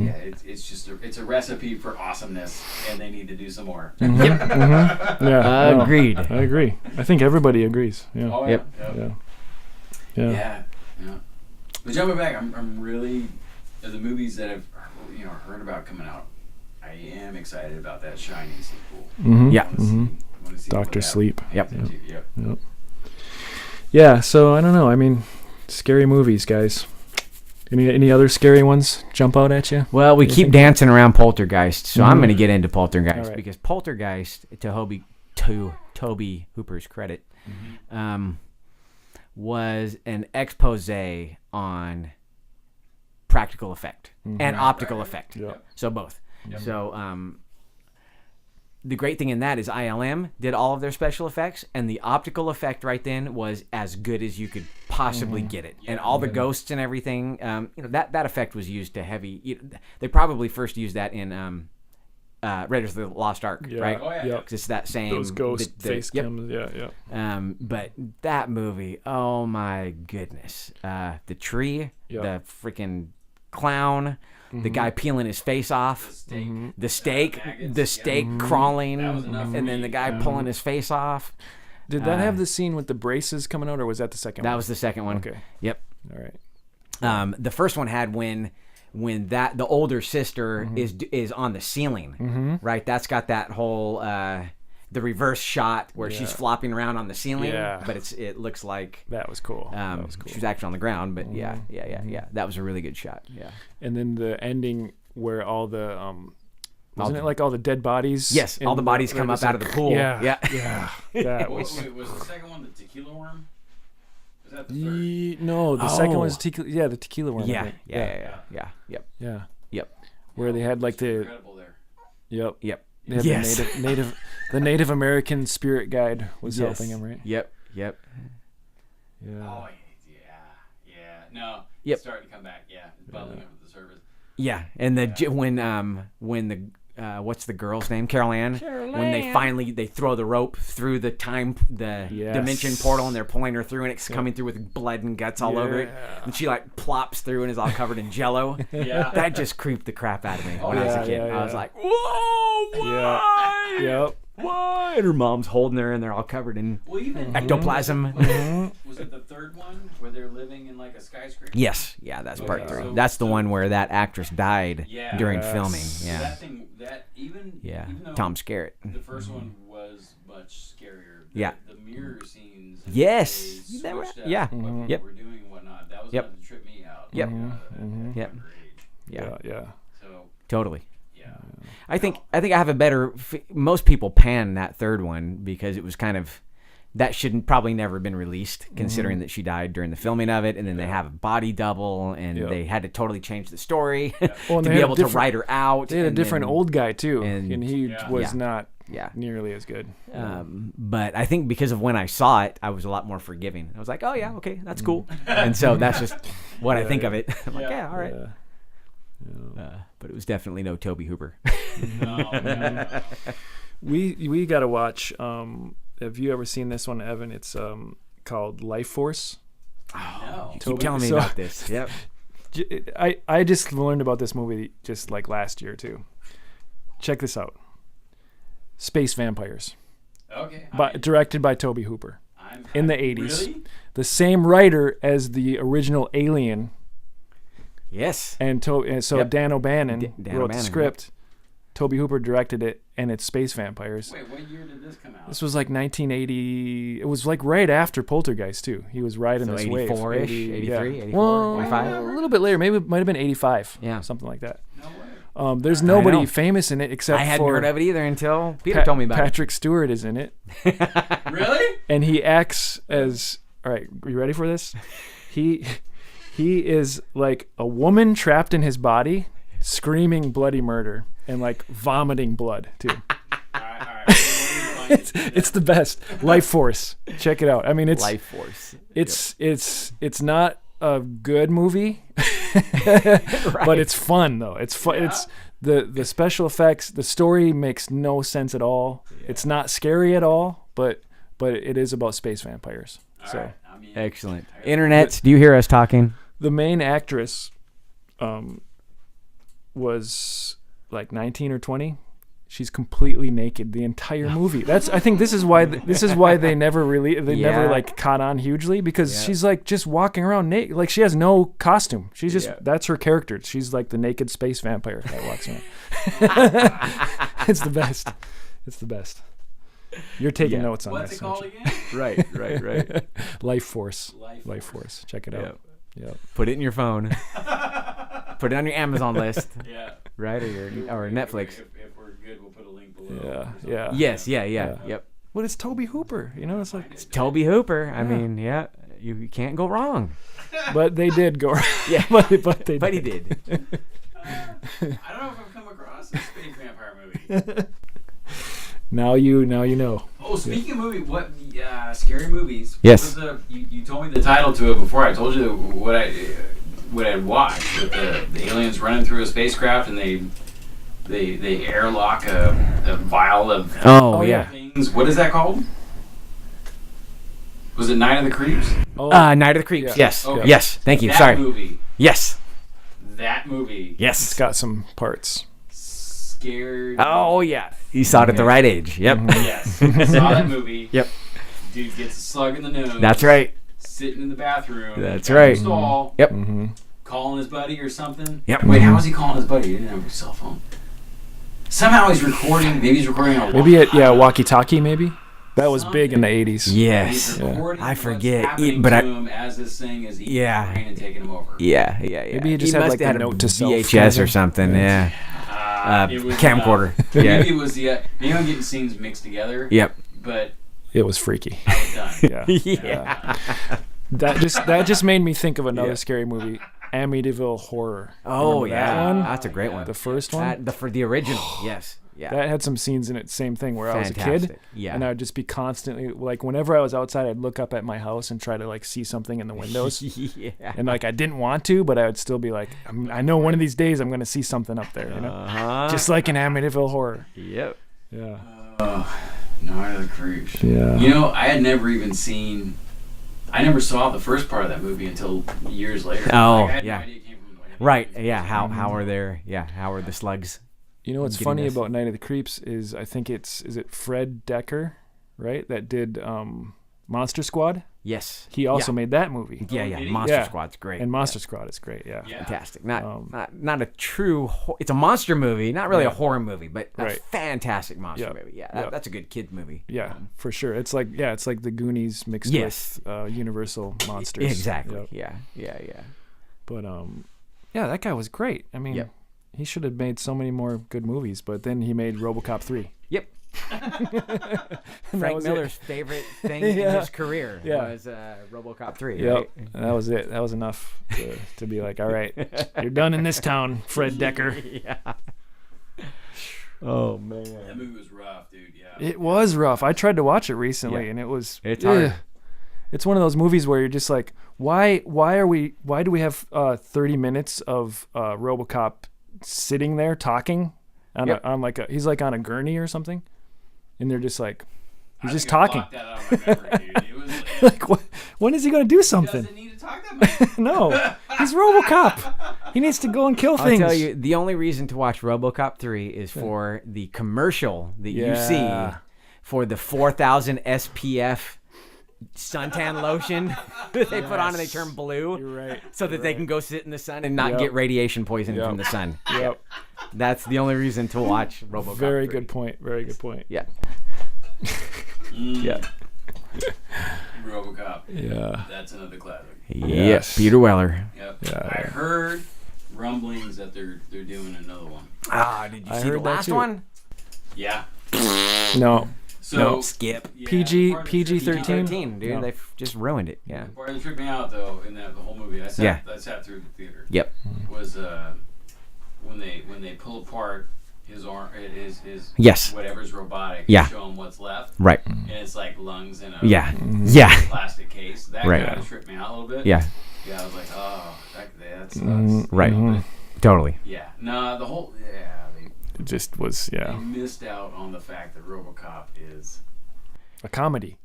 it's just it's a recipe for awesomeness, and they need to do some more. Yeah, no, Agreed. I agree. I think everybody agrees. Yeah. Oh, Yep. Yeah. Yeah. But jumping back, I'm really the movies that I've heard about coming out. I am excited about that Shining sequel. Yeah. I wanna see what Doctor that Sleep. Yep. happens to. Yep. Yeah, so I don't know. I mean, scary movies, guys. Any other scary ones jump out at you? Well, we keep dancing around Poltergeist, so I'm going to get into Poltergeist All right. because Poltergeist, to Toby Hooper's credit, was an expose on practical effect and optical effect. Yep. So both. Yep. So the great thing in that is ILM did all of their special effects, and the optical effect right then was as good as you could possibly get it. And all the ghosts and everything, that effect was used to heavy. They probably first used that in Raiders of the Lost Ark, right? Oh, yeah. Yep. 'Cause it's that same Those ghost face yep. cams. Yeah. But that movie, oh my goodness, the tree, Yep. the freaking clown. The guy peeling his face off, the steak crawling, That was enough for and then me. the guy pulling his face off. Did that have the scene with the braces coming out, or was that the second one? That was the second one. Okay. Yep. All right. The first one had when the older sister is on the ceiling, right? That's got that whole the reverse shot where she's flopping around on the ceiling, Yeah. but it looks like That was cool. That was cool. she was actually on the ground. But yeah. That was a really good shot. Yeah. And then the ending where all the wasn't it like all the dead bodies? Yes, all the bodies come up out of the pool. Yeah. Yeah. Yeah. That Was was. the second one the tequila worm? Was that the third? No, the second Oh. one's tequila. Yeah, the tequila one. I Yeah. think. Yeah. Yep. Yeah. Yep. Where they had like the. Incredible there. Yep. Yep. They had Yes. the Native American spirit guide was Yes. helping him, right? Yep. Yeah. Oh, yeah. No, Yep. it's starting to come back. Yeah, it's bubbling up with the surface. Yeah, and when the what's the girl's name? Carol Ann. When they throw the rope through the Yes. dimension portal, and they're pulling her through, and it's coming through with blood and guts all over it, Yeah. and she like plops through and is all covered in Jello. Yeah. That just creeped the crap out of me when I was a yeah, kid. yeah, I was yeah. like, whoa, why? Yep. Why? And her mom's holding her, and they're all covered in Well, even ectoplasm. was it the third one where they're living in like a skyscraper? Yes, yeah, that's part Okay, 3. so- That's the one where that actress died Yeah. during Yes. filming. So Yeah, that thing, even though Tom Skerritt. the first one was much scarier. Yeah. The mirror scenes. and Yes. they They were- switched up yeah. what people Yep. were doing and whatnot. That was Yep. enough to trip me out. Yep. at Yep. younger age. Yeah, Yeah. So totally. yeah. I think I have a better. Most people pan that third one because it was kind of that shouldn't probably never been released, considering that she died during the filming of it, and then they have a body double, and Yep. they had to totally change the story Well, and to they be had a able to different- write her out. They had a and different then- old guy too, and- and he Yeah. was Yeah. not Yeah. nearly as good. But I think because of when I saw it, I was a lot more forgiving. I was like, oh yeah, okay, that's cool. And so that's just what I think of it. I'm like, yeah, all right. Yeah. But it was definitely no Toby Hooper. No. We got to watch. Have you ever seen this one, Evan? It's called Life Force. No. Keep Toby- telling me so- about this. Yep. I just learned about this movie just like last year too. Check this out. Space Vampires, Okay. directed by Toby Hooper in the 80s. Really? The same writer as the original Alien, Yes. and so Yep. Dan O'Bannon Dan wrote O'Bannon, the script. Toby Hooper directed it, and it's Space Vampires. Wait, what year did this come out? This was like 1980. It was like right after Poltergeist too. He was riding So this wave. 84-ish, 80 83, yeah. 84, Well, 85? a little bit later. Maybe it might have been 85. Yeah. something like that. No way. There's I nobody know. famous in it except I hadn't for heard of it either until Peter told me about Patrick Stewart is in it, Really? and he acts as. All right, are you ready for this? He is like a woman trapped in his body, screaming bloody murder and like vomiting blood too. All right. It's the best. Life Force. Check it out. I mean, it. it's Life Force. it's not a good movie, but it's fun though. It's fun. Yeah. It's the special effects. The story makes no sense at all. It's not scary at all, but it is about space vampires. All So right. I mean, Excellent. Internets, do you hear us talking? The main actress was like 19 or 20. She's completely naked the entire movie. I think this is why they never never like caught on hugely, because she's like just walking around naked. Like she has no costume. She's just that's her character. She's like the naked space vampire that walks around. It's the best. It's the best. You're taking notes on What's this. it called again? Right. Life Force. Life Force. Check it out. Yep. Put it in your phone. Put it on your Amazon list. Yeah. Right, or Netflix. If we're good, we'll put a link below. Yeah. Yes. Yep. But it's Toby Hooper. You know, it's like. It's Toby Hooper. I mean, you can't go wrong. But they did go. Yeah. but he did. I don't know if I've come across a space vampire movie. Now you know. Oh, speaking of movie, what scary movies? Yes. What was you told me the title to it before. I told you what I'd watched with the aliens running through a spacecraft and they airlock a vial of things. What is that called? Was it Night of the Creeps? Night of the Creeps. Yeah. Yes. Okay. Yes. Thank you. That Sorry. movie. Yes. That movie. Yes. It's got some parts. Scared. Oh yeah. You saw it at the right age. Yep. Yes. Saw that movie. Yep. Dude gets a slug in the nose. That's right. Sitting in the bathroom. That's bathroom right. Stall. Yep. Mm-hmm. Calling his buddy or something. Yep. Wait, how was he calling his buddy? He didn't have a cell phone. Somehow he's recording. Maybe he's recording on a walkie-talkie maybe. That was big in the 80s. Yes. He's recording I forget. what's happening But to I- him as this thing is eating Yeah. his brain and taking him over. Yeah. Maybe he just had must like have a had note to self. VHS or something. Yeah. It was, Camcorder. Maybe it was maybe I'm getting scenes mixed together. Yep. But It was freaky. I was done. Yeah. That just made me think of another scary movie, Amityville Horror. Oh Remember that one? That's a great one. The first one. For the original. Yes. Yeah. That had some scenes in it, same thing, where I was a Fantastic. kid, Yeah. and I would just be constantly, like, whenever I was outside, I'd look up at my house and try to, like, see something in the windows. Yeah. And, like, I didn't want to, but I would still be like, I know one of these days I'm going to see something up there, you know? Uh-huh. Just like in Amityville Horror. Yep. Yeah. Night of the Creeps. Yeah. You know, I had never even seen. I never saw the first part of that movie until years later. Oh, I had yeah. No idea it came from anything. Right. Yeah. How are there? Yeah. How are the slugs? You know what's Getting funny this. about Night of the Creeps is I think is it Fred Decker, right? That did Monster Squad. Yes. He also made that movie. Yeah. did he? Monster Yeah. Squad's great. And Monster Squad is great, yeah. Yeah. Fantastic. Not a true. It's a monster movie. Not really a horror movie, but a Right. fantastic monster Yeah. movie. Yeah. Yeah. That's a good kid movie. Yeah, for sure. It's like the Goonies mixed Yes. with Universal monsters. Exactly. Yep. Yeah. But that guy was great. I mean, Yep. he should have made so many more good movies. But then he made RoboCop 3. Yep. Frank was it. Miller's favorite thing in his career was RoboCop 3. Yep, Right? and that was it. That was enough to be like, all right, you're done in this town, Fred Decker. Yeah. Oh man. That movie was rough, dude. Yeah. It was rough. I tried to watch it recently, Yeah. and it was. It's hard. It's one of those movies where you're just like, why do we have 30 minutes of RoboCop sitting there talking he's like on a gurney or something, and they're just like, he's I just think I talking. blocked that out of my memory, dude. It was Like, when is he gonna do he something? doesn't need to talk that much. No, he's RoboCop. He needs to go and kill I'll things. tell you, the only reason to watch RoboCop 3 is for the commercial that you see for the 4,000 SPF suntan lotion that they put on and they turn blue. You're right. So that they can go sit in the sun and not Yep. get radiation poisoning Yep. from the sun. Yep. That's the only reason to watch RoboCop. Very 3. good point. Very good point. Yeah. Mm. Yeah. RoboCop. Yeah. That's another classic. Yes. Peter Weller. Yep. Yeah. I heard rumblings that they're doing another one. Ah, did you I see the heard that last too. one? Yeah. No. So No, skip. yeah, PG part of the trip- PG-13? 13, dude. No. They've just ruined it. Yeah. Part of the tripping out though in the whole movie, I sat through the theater. Yep. Was when they pull apart his arm, his Yes. whatever's robotic, Yeah. and show him what's left, Right. and it's like lungs in a Yeah. Yeah. plastic case. That Right. kind of tripped me out a little bit. Yeah. Yeah, I was like, oh, that's Right. Mhm. Totally. Yeah. No, the whole It just was they missed out on the fact that RoboCop is a comedy.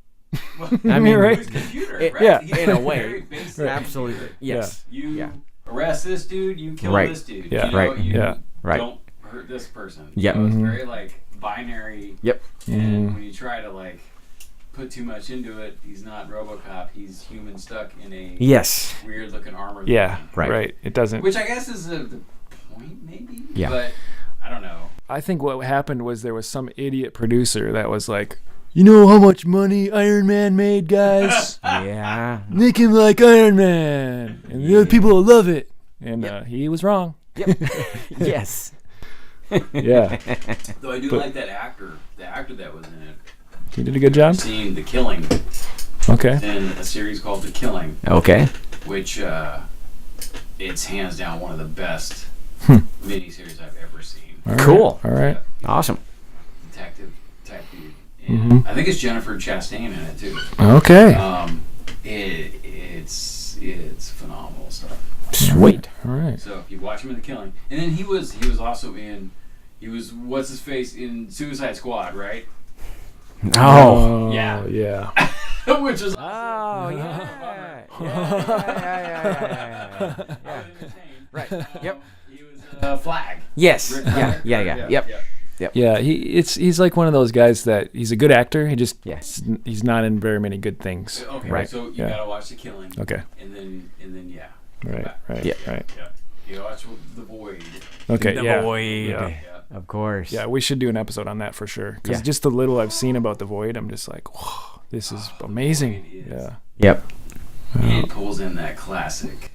I mean, right? It was computer, It- right? yeah. He in a was way. very basic. Absolutely. Yes. You Yeah. arrest this dude, you kill Right. this dude. Yeah. You know, Right. You Yeah. Right. don't hurt this person. Yep. You know, it's Mhm. very like binary. Yep. And Mhm. when you try to like put too much into it, he's not Robocop. He's human stuck in a Yes. weird looking armor. Yeah, thing. Right. It doesn't. Which I guess is the point, maybe. Yeah. But I don't know. I think what happened was there was some idiot producer that was like, you know how much money Iron Man made, guys? Yeah. Make him like Iron Man, and the other people will love it. And he was wrong. Yep. Yes. Yeah, Though I do But- like that actor, the actor that was in it. he did a good job. I've seen The Killing Okay. in a series called The Killing, Okay. which it's hands down one of the best miniseries I've ever seen. All right. Cool. All right. Awesome. Detective type dude. And Mhm. I think it's Jennifer Chastain in it too. Okay. It's phenomenal stuff. Sweet. All right. So if you watch him in The Killing, and then he was also in, what's his face in Suicide Squad, right? Oh. Yeah. Yeah. Which is Oh, awesome. yeah. I was entertained. Right. Yep. He was Flag. Yes. Rick Yeah. Flag. Yeah. Yep. Yeah. He's like one of those guys that he's a good actor. He just Yes. he's not in very many good things. Okay, Right. so you Yeah. gotta watch The Killing. Okay. And then yeah. Right. Right. Yeah. Right. Yeah. You watch The Void. Okay. The yeah. Void. Yeah. Yeah. Of course. Yeah. We should do an episode on that for sure. Because Yeah. just the little I've seen about the Void, I'm just like, whoa, this is amazing. Void is- Yeah. Yep. It pulls in that classic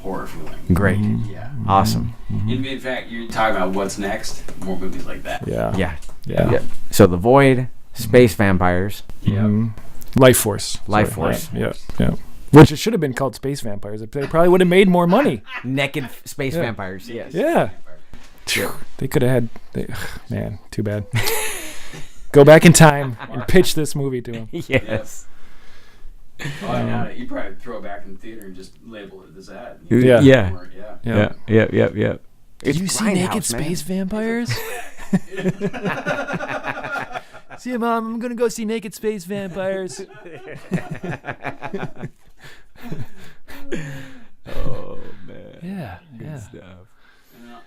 horror feeling. Great. Yeah. Awesome. In fact, you're talking about what's next. More movies like that. Yeah. Yeah. Yeah. Yep. So the Void, space vampires. Mhm. Life Force. Life Sorry. Force. Yeah. Yeah. Which it should have been called Space Vampires. They probably would have made more money. Naked space Yeah. vampires. Yes. Yeah. They could have had. Man, too bad. Go back in time and pitch this movie to him. Yes. Oh, now you probably throw it back in the theater and just label it as that. Yeah. Yeah. Yeah. Yep. Did you see Naked Grindhouse, man. Space Vampires? See ya, Mom. I'm gonna go see Naked Space Vampires. Oh man. Yeah. Yeah. Stuff. Yeah.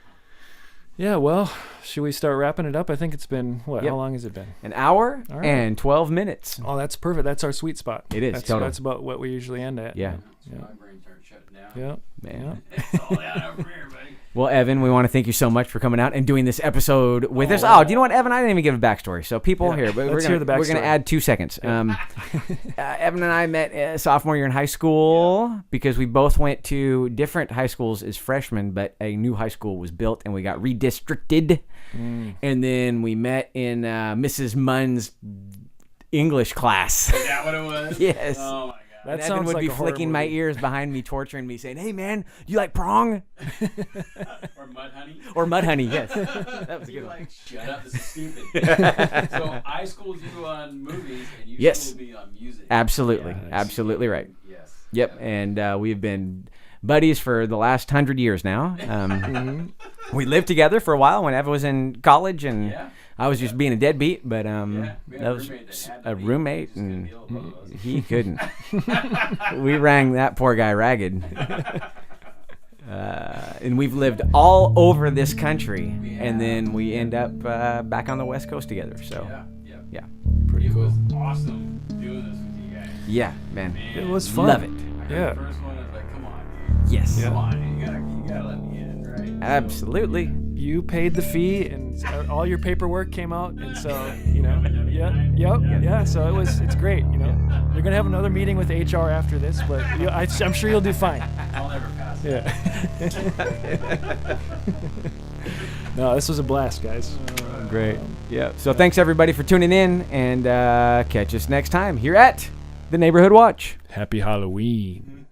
Yeah. Well, should we start wrapping it up? I think it's been what? Yep. How long has it been? An hour All right. and 12 minutes. Oh, that's perfect. That's our sweet spot. It is, That's, totally. that's about what we usually end at. Yeah. Yeah. My brain started shutting down. Yeah. Man. It's all down over here, buddy. Well, Evan, we want to thank you so much for coming out and doing this episode with us. Oh, do you know what, Evan? I didn't even give a backstory. So people Yeah, here, but let's we're hear the going to backstory. add 2 seconds. Evan and I met sophomore year in high school because we both went to different high schools as freshmen, but a new high school was built and we got redistricted. And then we met in Mrs. Munn's English class. Is that what it was? Yes. Oh my god. That And Evan sounds would like be a horror flicking my movie. ears behind me, torturing me, saying, "Hey man, you like prong Or Mud Honey. or mud honey?" Yes, that was a You good one. like, shut up, this is stupid. So I schooled you on movies and you Yes. schooled me on music. Absolutely, Yeah, absolutely right. Yes. Yep, and we've been buddies for the last 100 years now. We lived together for a while when Eva was in college, and Yeah. I was just being a deadbeat. But We had that was roommate that had to a be. roommate, Just couldn't and deal with both of us. he couldn't. We rang that poor guy ragged. And we've lived all over this country, and then we end up back on the West Coast together. So, yeah. Pretty It cool. was awesome doing this with you guys. Yeah, man. It was fun. Love it. Yeah. The first one was like, come on, dude. Yes. Come on, you gotta let me in, right? Absolutely. You paid the fee, and all your paperwork came out, and so yeah. So it's great. You're gonna have another meeting with HR after this, but I'm sure you'll do fine. I'll never pass. Yeah. No, this was a blast, guys. Great. Yeah. So thanks everybody for tuning in, and catch us next time here at the Neighborhood Watch. Happy Halloween.